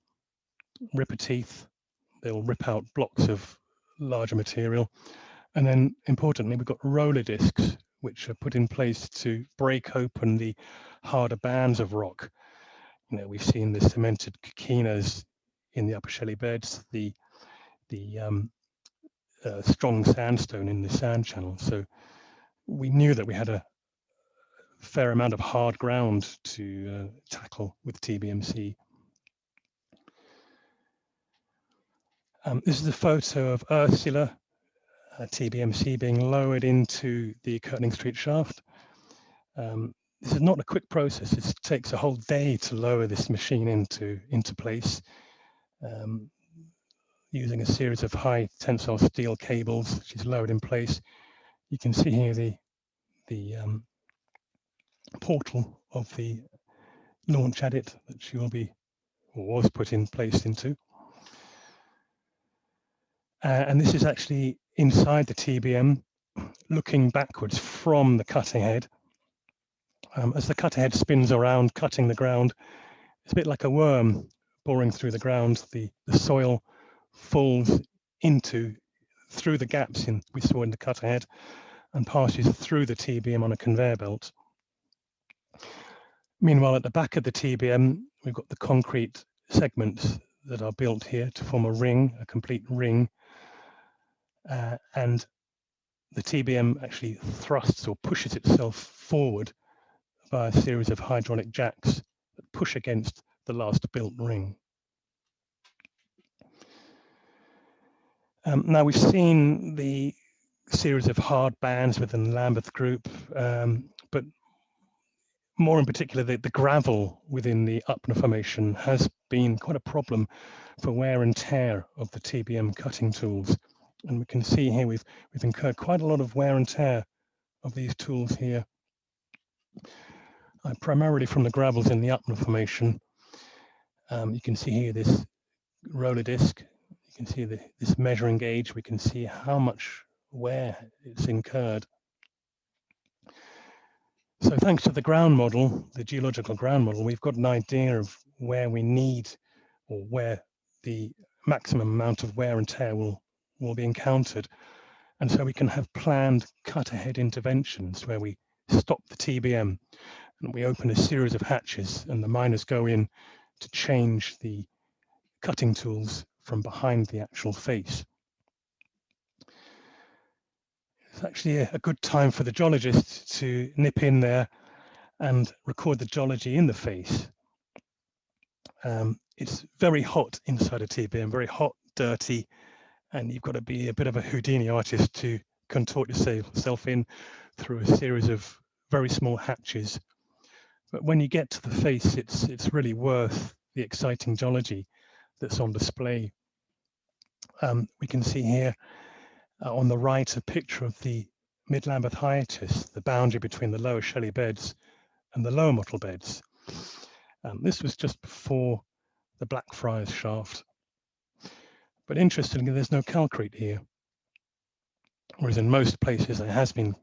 Ripper teeth, they'll rip out blocks of larger material. And then importantly, we've got roller discs, which are put in place to break open the harder bands of rock. You know, we've seen the cemented coquinas in the Upper Shelly Beds, the strong sandstone in the sand channel. So we knew that we had a fair amount of hard ground to tackle with TBMC. This is a photo of Ursula, TBMC being lowered into the Kirtling Street shaft. This is not a quick process. It takes a whole day to lower this machine into place, using a series of high tensile steel cables. She's lowered in place. You can see here the portal of the launch adit that she will be, or was put in place into. And this is actually inside the TBM, looking backwards from the cutting head. As the cutting head spins around, cutting the ground, it's a bit like a worm boring through the ground. The soil falls through the gaps we saw in the cutting head and passes through the TBM on a conveyor belt. Meanwhile, at the back of the TBM, we've got the concrete segments that are built here to form a ring, a complete ring. And the TBM actually thrusts or pushes itself forward via a series of hydraulic jacks that push against the last built ring. Now we've seen the series of hard bands within the Lambeth Group, but more in particular, the gravel within the Upnor Formation has been quite a problem for wear and tear of the TBM cutting tools. And we can see here we've incurred quite a lot of wear and tear of these tools here, primarily from the gravels in the Upnor Formation. You can see here this roller disc. You can see this measuring gauge. We can see how much wear it's incurred. So thanks to the ground model, the geological ground model, we've got an idea of where we need, or where the maximum amount of wear and tear will be encountered. And so we can have planned cut-ahead interventions where we stop the TBM and we open a series of hatches and the miners go in to change the cutting tools from behind the actual face. It's actually a good time for the geologist to nip in there and record the geology in the face. It's very hot inside a TBM, very hot, dirty, and you've got to be a bit of a Houdini artist to contort yourself in through a series of very small hatches. But when you get to the face, it's really worth the exciting geology that's on display. We can see here on the right a picture of the Mid-Lambeth Hiatus, the boundary between the Lower Shelly Beds and the Lower Mottled Beds. This was just before the Blackfriars shaft. But interestingly, there's no calcrete here, whereas in most places there has been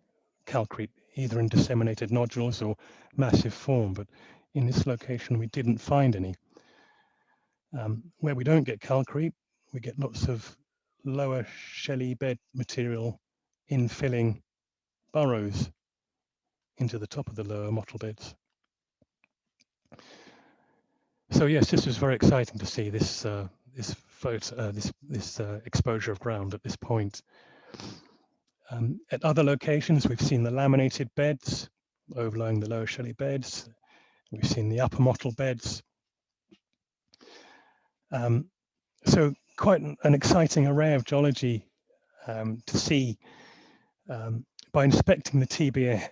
calcrete, either in disseminated nodules or massive form, but in this location we didn't find any. Where we don't get calcrete, we get lots of lower shelly bed material infilling burrows into the top of the lower mottled beds. So yes, this was very exciting to see this exposure of ground at this point. At other locations, we've seen the laminated beds overlying the lower shelly beds. We've seen the upper mottled beds. So quite an exciting array of geology to see by inspecting the TBMs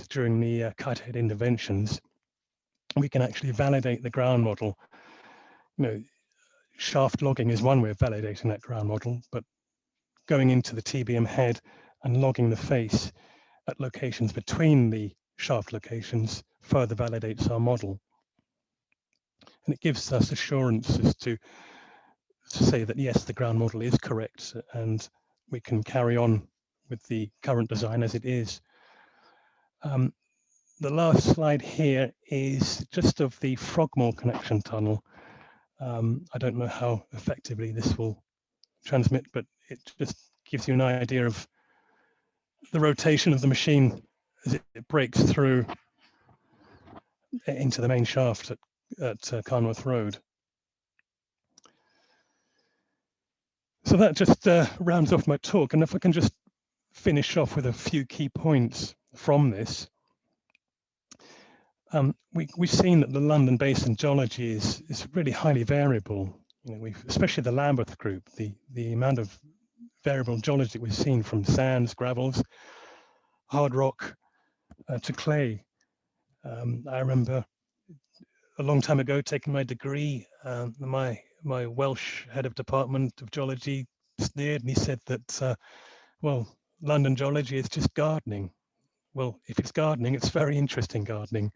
during the cut-head interventions. We can actually validate the ground model. You know, shaft logging is one way of validating that ground model, but going into the TBM head and logging the face at locations between the shaft locations further validates our model. And it gives us assurance as to say that yes, the ground model is correct and we can carry on with the current design as it is. The last slide here is just of the Frogmore connection tunnel. I don't know how effectively this will transmit, but it just gives you an idea of the rotation of the machine as it breaks through into the main shaft at Carnworth Road. So that just rounds off my talk. And if I can just finish off with a few key points from this. We've seen that the London Basin geology is really highly variable. You know, especially the Lambeth Group, the amount of variable geology that we've seen from sands, gravels, hard rock to clay. I remember a long time ago taking my degree, my Welsh head of department of geology sneered and he said that, well, London geology is just gardening. Well, if it's gardening, it's very interesting gardening.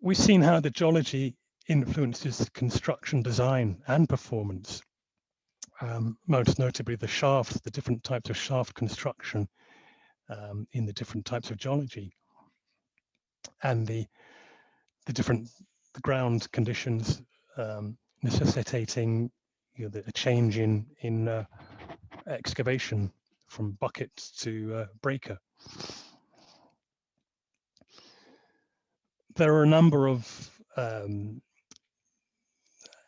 We've seen how the geology influences construction design and performance. Most notably the shafts, the different types of shaft construction in the different types of geology, and the ground conditions necessitating a change in excavation from bucket to breaker. There are a number of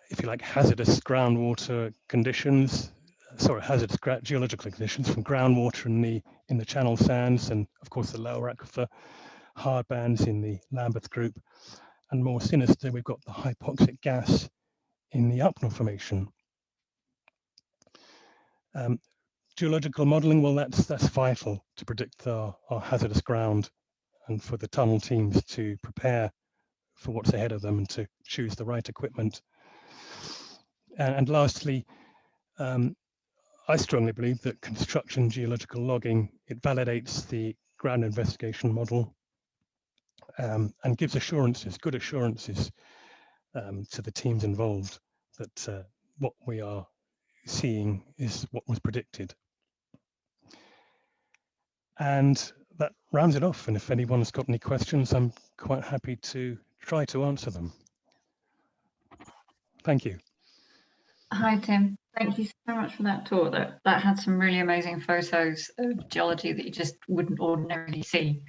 if you like, hazardous groundwater conditions, hazardous geological conditions from groundwater in the channel sands, and of course the lower aquifer, hard bands in the Lambeth Group, and more sinister, we've got the hypoxic gas in the Upnor Formation. Geological modelling, well, that's vital to predict our hazardous ground and for the tunnel teams to prepare for what's ahead of them and to choose the right equipment. And lastly, I strongly believe that construction geological logging, it validates the ground investigation model and gives assurances, good assurances to the teams involved that what we are seeing is what was predicted. And that rounds it off. And if anyone's got any questions, I'm quite happy to try to answer them. Thank you. Hi, Tim. Thank you so much for that tour. That had some really amazing photos of geology that you just wouldn't ordinarily see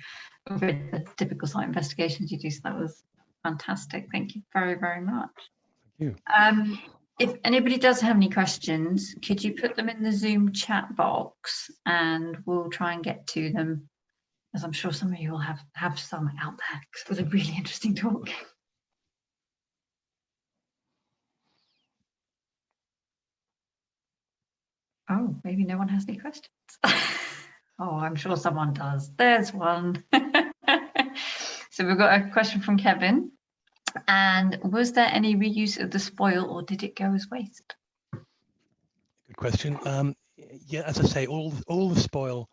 of the typical site investigations you do. So that was fantastic. Thank you very, very much. Thank you. If anybody does have any questions, could you put them in the Zoom chat box and we'll try and get to them, as I'm sure some of you will have some out there, because it was a really interesting talk. Oh, maybe no one has any questions. Oh, I'm sure someone does. There's one. So we've got a question from Kevin. And was there any reuse of the spoil or did it go as waste? Good question. Yeah, as I say, all the spoil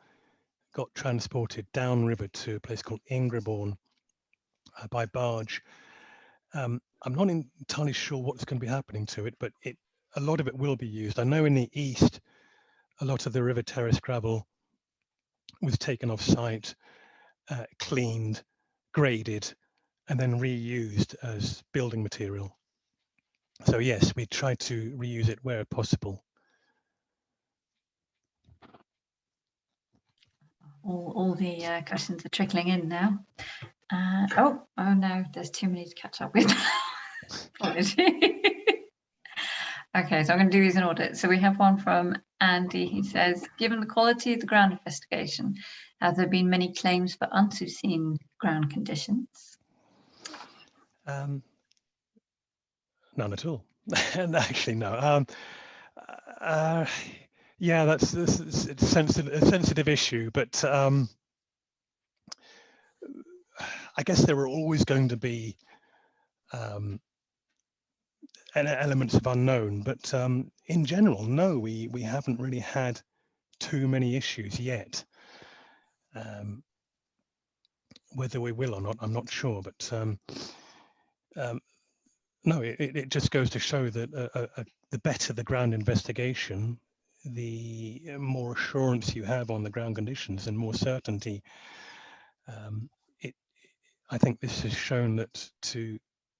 got transported downriver to a place called Ingrabourne by barge. I'm not entirely sure what's going to be happening to it, but a lot of it will be used. I know in the east, a lot of the river terrace gravel was taken off site, cleaned, graded, and then reused as building material. So yes, we try to reuse it where possible. All the questions are trickling in now. Oh no, there's too many to catch up with. Okay, so I'm going to do these in order. So we have one from Andy. He says, given the quality of the ground investigation, have there been many claims for unforeseen ground conditions? None at all. And actually, no. Yeah, it's a sensitive issue, but I guess there are always going to be elements of unknown. But in general, no, we haven't really had too many issues yet. Whether we will or not, I'm not sure. But no, it just goes to show that the better the ground investigation, the more assurance you have on the ground conditions and more certainty. I think this has shown that to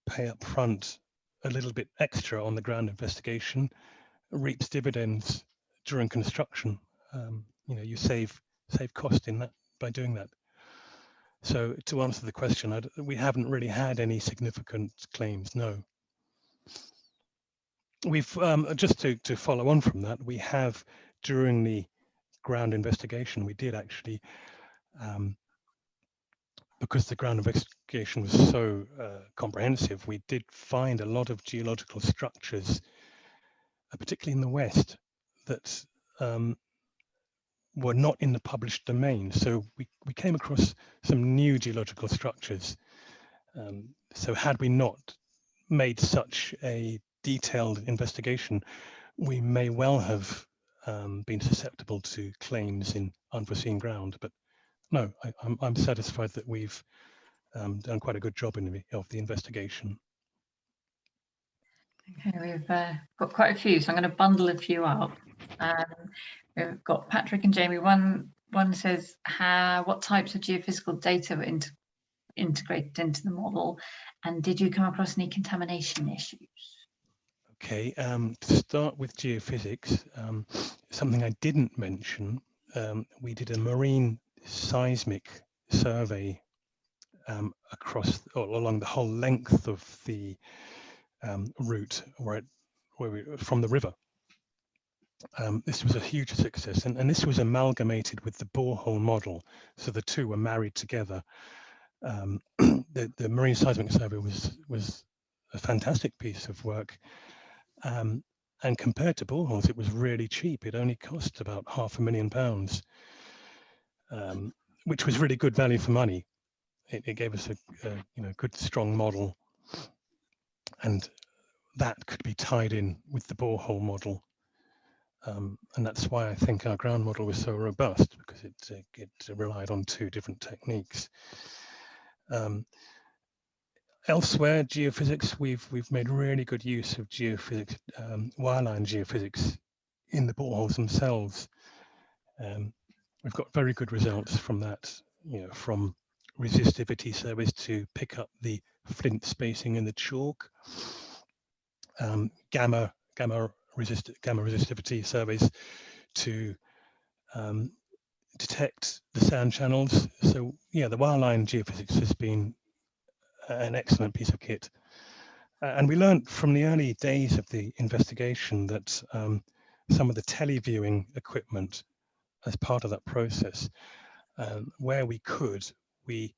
pay up front a little bit extra on the ground investigation reaps dividends during construction. You save cost in that by doing that. So to answer the question, we haven't really had any significant claims, no. We've just to follow on from that, we have during the ground investigation, we did actually, because the ground investigation was so comprehensive, we did find a lot of geological structures, particularly in the west, that were not in the published domain. So we came across some new geological structures. So had we not made such a detailed investigation, we may well have been susceptible to claims in unforeseen ground. But no, I'm satisfied that we've done quite a good job of the investigation. Okay, we've got quite a few, so I'm going to bundle a few up. We've got Patrick and Jamie. One says, what types of geophysical data were integrated into the model, and did you come across any contamination issues? Okay, to start with geophysics, something I didn't mention, we did a marine seismic survey along the whole length of the route from the river. This was a huge success, and this was amalgamated with the borehole model, so the two were married together. The marine seismic survey was a fantastic piece of work, and compared to boreholes, it was really cheap. It only cost about £500,000, which was really good value for money. It gave us a good strong model, and that could be tied in with the borehole model. And that's why I think our ground model was so robust, because it relied on two different techniques. Elsewhere, geophysics, we've made really good use of geophysics, wireline geophysics in the boreholes themselves. We've got very good results from that, from resistivity surveys to pick up the flint spacing in the chalk, gamma resistivity surveys to detect the sand channels. So yeah, the wireline geophysics has been an excellent piece of kit. And we learned from the early days of the investigation that some of the televiewing equipment as part of that process, where we could, we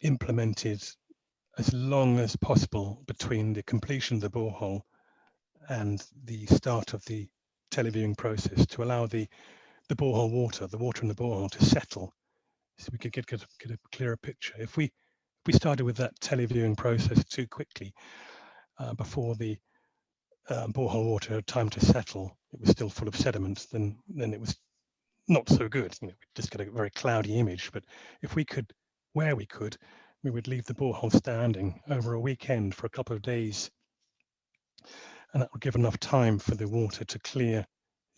implemented as long as possible between the completion of the borehole and the start of the televiewing process to allow the borehole water, the water in the borehole, to settle, so we could get a clearer picture. If we started with that televiewing process too quickly, before the borehole water had time to settle, was still full of sediment, then it was not so good. We just get a very cloudy image. But if we could, where we could, we would leave the borehole standing over a weekend for a couple of days, and that would give enough time for the water to clear,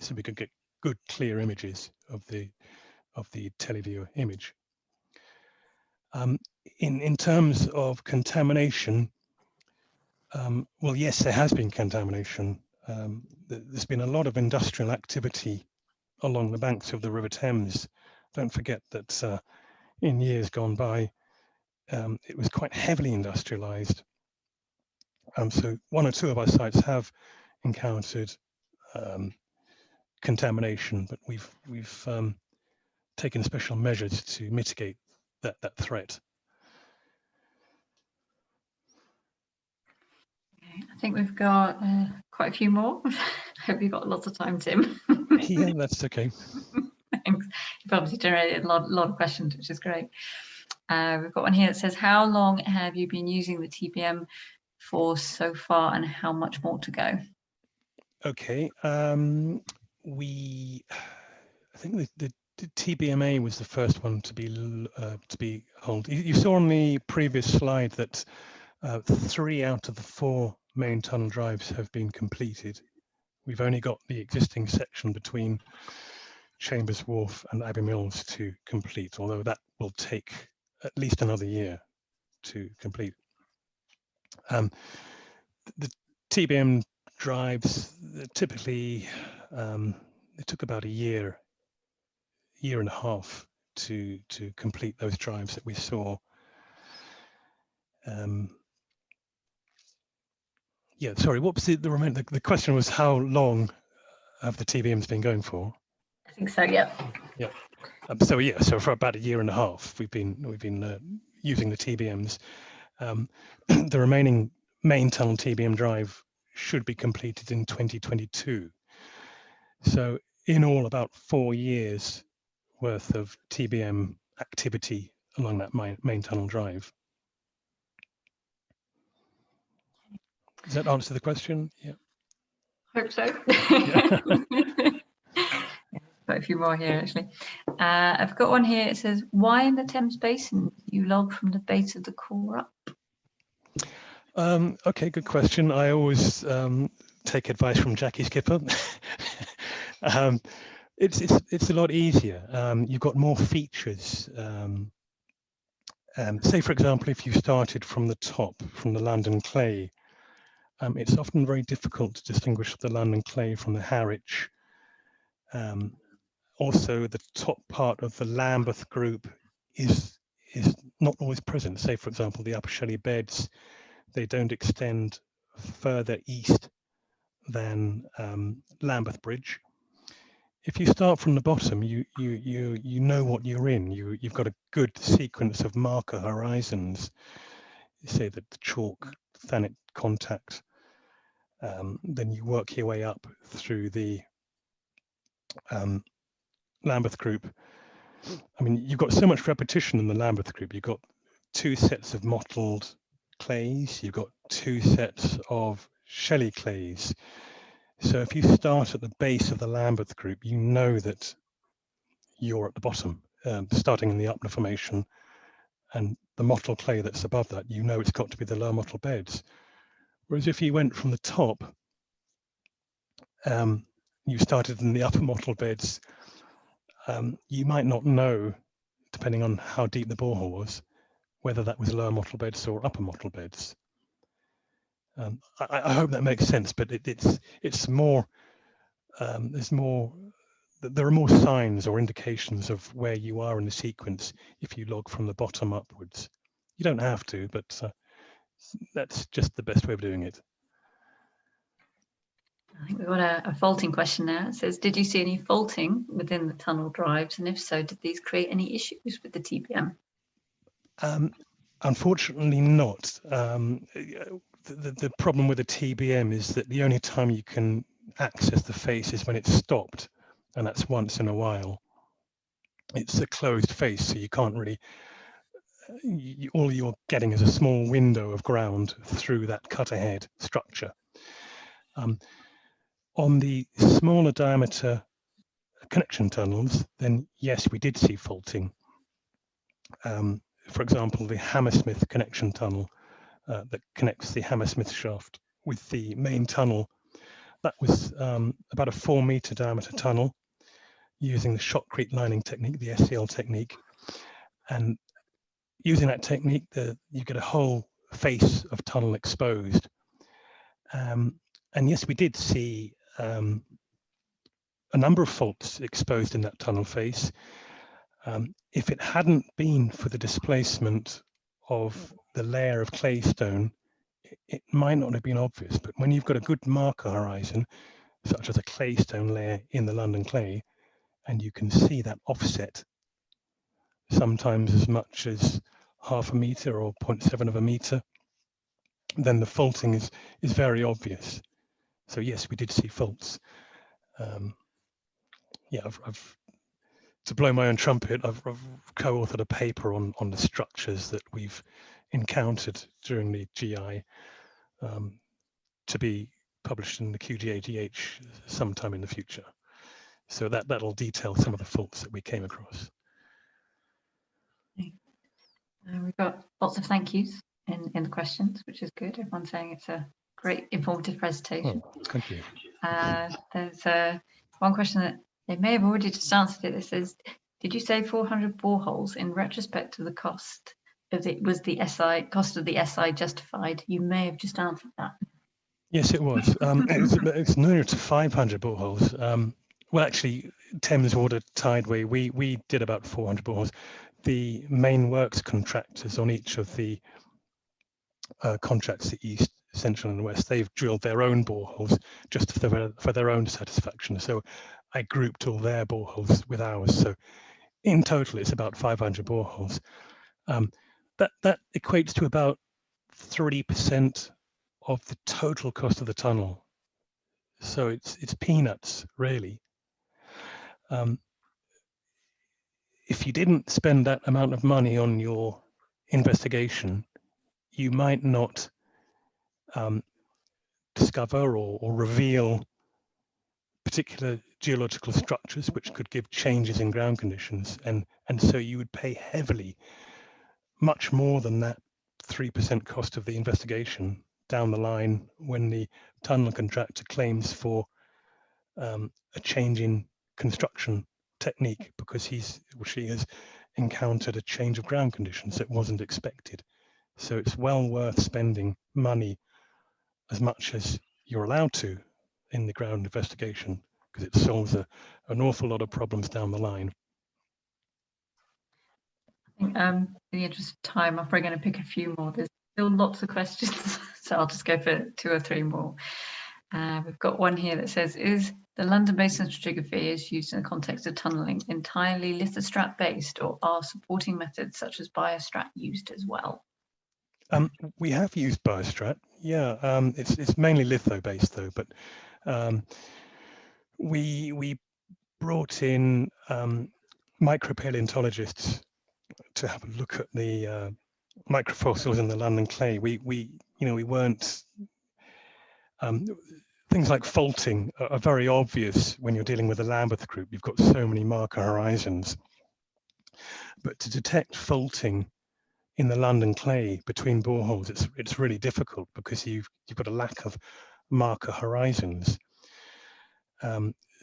so we could get good clear images of the televiewer image. In terms of contamination, well, yes, there has been contamination. There's been a lot of industrial activity along the banks of the River Thames. Don't forget that in years gone by, it was quite heavily industrialized. So one or two of our sites have encountered contamination, but we've taken special measures to mitigate that threat. I think we've got quite a few more. I hope you've got lots of time, Tim. Yeah, that's okay. Thanks. You've obviously generated a lot of questions, which is great. We've got one here that says, how long have you been using the TBM for so far, and how much more to go? Okay, I think the TBMA was the first one to be held. You saw on the previous slide that 3 out of the 4 main tunnel drives have been completed. We've only got the existing section between Chambers Wharf and Abbey Mills to complete, although that will take at least another year to complete. The TBM drives typically it took about a year and a half to complete those drives that we saw. Yeah, sorry, what was the question was, how long have the TBMs been going for? I think so, yeah. Yeah. So for about a year and a half, we've been using the TBMs. The remaining main tunnel TBM drive should be completed in 2022. So in all, about 4 years worth of TBM activity along that main tunnel drive. Does that answer the question? Yeah. Hope so. Yeah. Quite a few more here, actually. I've got one here. It says, why in the Thames Basin do you log from the base of the core up? Okay, good question. I always take advice from Jackie Skipper. It's a lot easier. You've got more features. Say, for example, if you started from the top, from the London clay, it's often very difficult to distinguish the London clay from the Harwich. Also, the top part of the Lambeth Group is not always present. Say, for example, the Upper Shelly Beds, they don't extend further east than Lambeth Bridge. If you start from the bottom, you know what you're in. You've got a good sequence of marker horizons. You say that the chalk, Thanet contact. Then you work your way up through the Lambeth Group. I mean, you've got so much repetition in the Lambeth Group. You've got 2 sets of mottled clays. You've got 2 sets of shelly clays. So if you start at the base of the Lambeth Group, you know that you're at the bottom, starting in the Upnor Formation, and the mottled clay that's above that, you know it's got to be the lower Mottled Beds. Whereas if you went from the top, you started in the upper Mottled Beds, you might not know, depending on how deep the borehole was, whether that was lower Mottled Beds or upper Mottled Beds. I hope that makes sense, but it's more, there are more signs or indications of where you are in the sequence if you log from the bottom upwards. You don't have to, but that's just the best way of doing it. I think we've got a faulting question now. It says, did you see any faulting within the tunnel drives? And if so, did these create any issues with the TBM? Unfortunately not. The problem with the TBM is that the only time you can access the face is when it's stopped, and that's once in a while. It's a closed face, so you can't really, all you're getting is a small window of ground through that cut ahead structure. On the smaller diameter connection tunnels, then yes, we did see faulting. For example, the Hammersmith connection tunnel that connects the Hammersmith shaft with the main tunnel. That was about a 4-meter diameter tunnel using the Shotcrete lining technique, the SCL technique. And using that technique, you get a whole face of tunnel exposed. And yes, we did see a number of faults exposed in that tunnel face. If it hadn't been for the displacement of the layer of claystone, it might not have been obvious. But when you've got a good marker horizon, such as a claystone layer in the London clay, and you can see that offset sometimes as much as 0.5 meter or 0.7 of a meter, then the faulting is very obvious. So yes, we did see faults. Yeah, I've to blow my own trumpet, I've co-authored a paper on the structures that we've encountered during the GI to be published in the QGAGH sometime in the future. So that'll detail some of the faults that we came across. We've got lots of thank yous in the questions, which is good. Everyone's saying it's a great informative presentation. Oh, thank you. There's one question that they may have already just answered it. It says, did you say 400 boreholes in retrospect to the cost of it? Was the cost of the SI justified? You may have just answered that. Yes, it was. It's nearer to 500 boreholes. Well, actually, Thames Water Tideway, we did about 400 boreholes. The main works contractors on each of the contracts, the East, Central and West, they've drilled their own boreholes just for their own satisfaction. So I grouped all their boreholes with ours. So in total, it's about 500 boreholes. That equates to about 3% of the total cost of the tunnel. So it's peanuts, really. If you didn't spend that amount of money on your investigation, you might not discover or reveal particular geological structures which could give changes in ground conditions, and so you would pay heavily, much more than that 3% cost of the investigation down the line when the tunnel contractor claims for a change in construction technique because he or she has encountered a change of ground conditions that wasn't expected. So it's well worth spending money as much as you're allowed to in the ground investigation, because it solves an awful lot of problems down the line. I think in the interest of time, I'm probably going to pick a few more. There's still lots of questions, so I'll just go for 2 or 3 more. We've got one here that says, is the London Basin stratigraphy is used in the context of tunnelling entirely lithostrat based, or are supporting methods such as biostrat used as well? We have used biostrat, yeah. It's mainly litho based though, but we brought in micropaleontologists to have a look at the microfossils in the London clay. We weren't things like faulting are very obvious when you're dealing with the Lambeth Group. You've got so many marker horizons, but to detect faulting in the London clay between boreholes, it's really difficult because you've got a lack of marker horizons.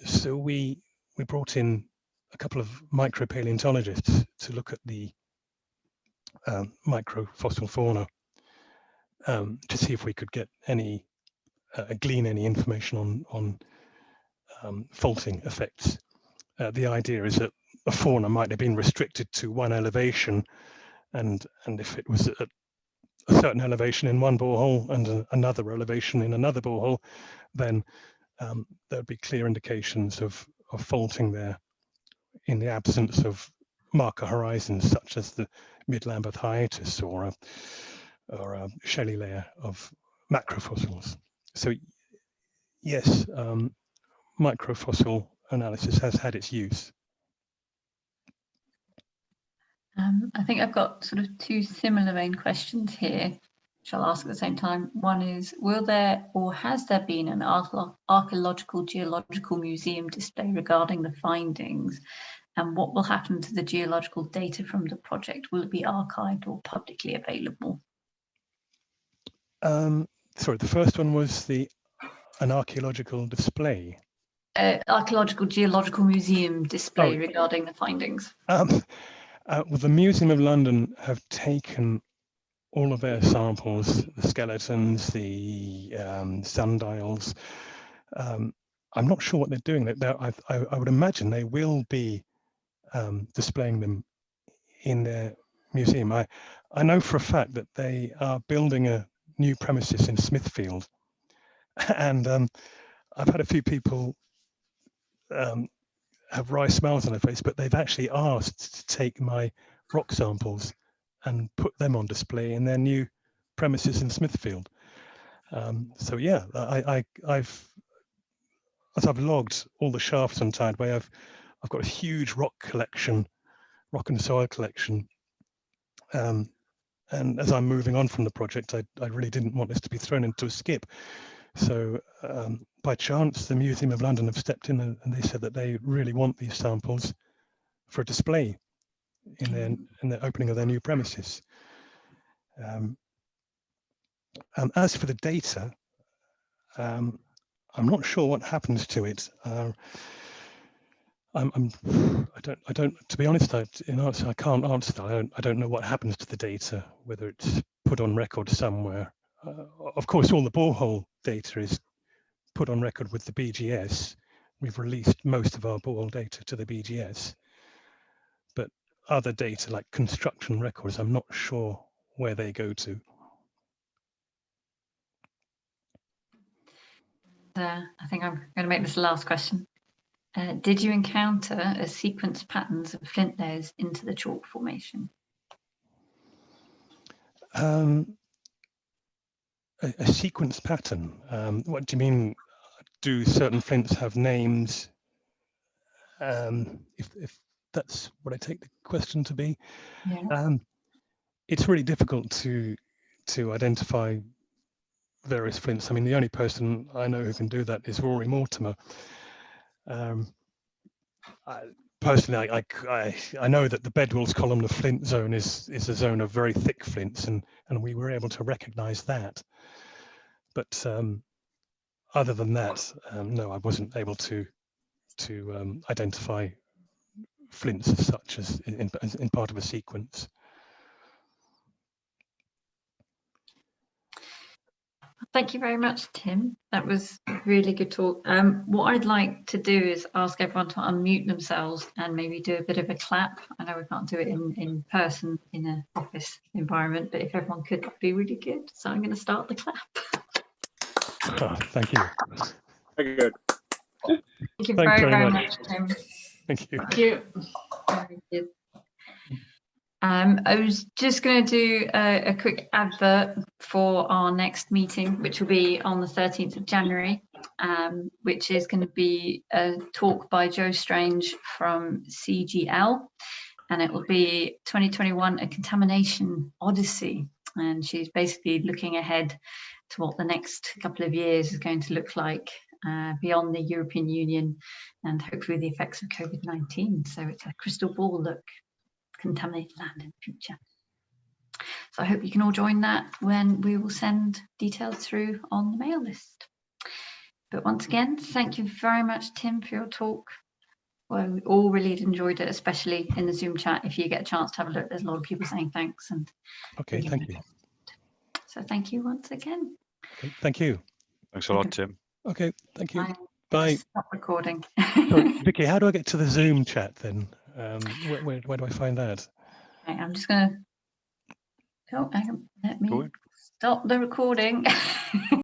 So we brought in a couple of micropaleontologists to look at the microfossil fauna to see if we could get any glean any information on faulting effects. The idea is that the fauna might have been restricted to one elevation, and if it was at a certain elevation in one borehole and another elevation in another borehole, then there'd be clear indications of faulting there in the absence of marker horizons such as the Mid-Lambeth Hiatus or a shelly layer of macrofossils. So yes, microfossil analysis has had its use. I think I've got sort of 2 similar main questions here. shall ask at the same time. One is, will there or has there been an archaeological geological museum display regarding the findings? And what will happen to the geological data from the project? Will it be archived or publicly available? Sorry, the first one was an archaeological display. Archaeological geological museum display Oh. regarding the findings. Well, the Museum of London have taken all of their samples, the skeletons, the sundials. I'm not sure what they're doing. I would imagine they will be displaying them in their museum. I know for a fact that they are building a new premises in Smithfield, and I've had a few people have wry smiles on their face, but they've actually asked to take my rock samples and put them on display in their new premises in Smithfield. So yeah, I've as I've logged all the shafts on Tideway, I've got a huge rock collection, rock and soil collection. And as I'm moving on from the project, I really didn't want this to be thrown into a skip. So by chance, the Museum of London have stepped in and they said that they really want these samples for a display in their opening of their new premises. As for the data, I'm not sure what happens to it. I don't. To be honest, I can't answer that. I don't know what happens to the data, whether it's put on record somewhere. Of course, all the borehole data is put on record with the BGS. We've released most of our borehole data to the BGS, but other data like construction records, I'm not sure where they go to. I think I'm going to make this the last question. Did you encounter a sequence patterns of flint layers into the chalk formation? A sequence pattern. What do you mean? Do certain flints have names? If that's what I take the question to be, Yeah. it's really difficult to identify various flints. I mean, the only person I know who can do that is Rory Mortimer. Personally, I know that the bedwalls column, the flint zone, is a zone of very thick flints, and we were able to recognise that. But other than that, no, I wasn't able to identify flints as such as in part of a sequence. Thank you very much, Tim. That was a really good talk. What I'd like to do is ask everyone to unmute themselves and maybe do a bit of a clap. I know we can't do it in person in an office environment, but if everyone could, that'd be really good. So I'm going to start the clap. Oh, thank you. Very good. Thank you very much, Tim. Thank you. Thank you. Very good. I was just going to do a quick advert for our next meeting, which will be on the 13th of January, which is going to be a talk by Jo Strange from CGL, and it will be 2021, a contamination odyssey. And she's basically looking ahead to what the next couple of years is going to look like beyond the European Union and hopefully the effects of COVID-19. So it's a crystal ball look. Contaminated land in the future. So I hope you can all join that when we will send details through on the mail list. But once again, thank you very much, Tim, for your talk. Well, we all really enjoyed it, especially in the Zoom chat. If you get a chance to have a look, there's a lot of people saying thanks. And okay, thank you. So thank you once again. Okay, thank you. Thanks a lot, Tim. Okay, thank you. Bye. Bye. Stop recording. Sorry, Vicky, how do I get to the Zoom chat then? Where do I find that? Right, I'm just going to. Oh, hang on. Let me stop the recording.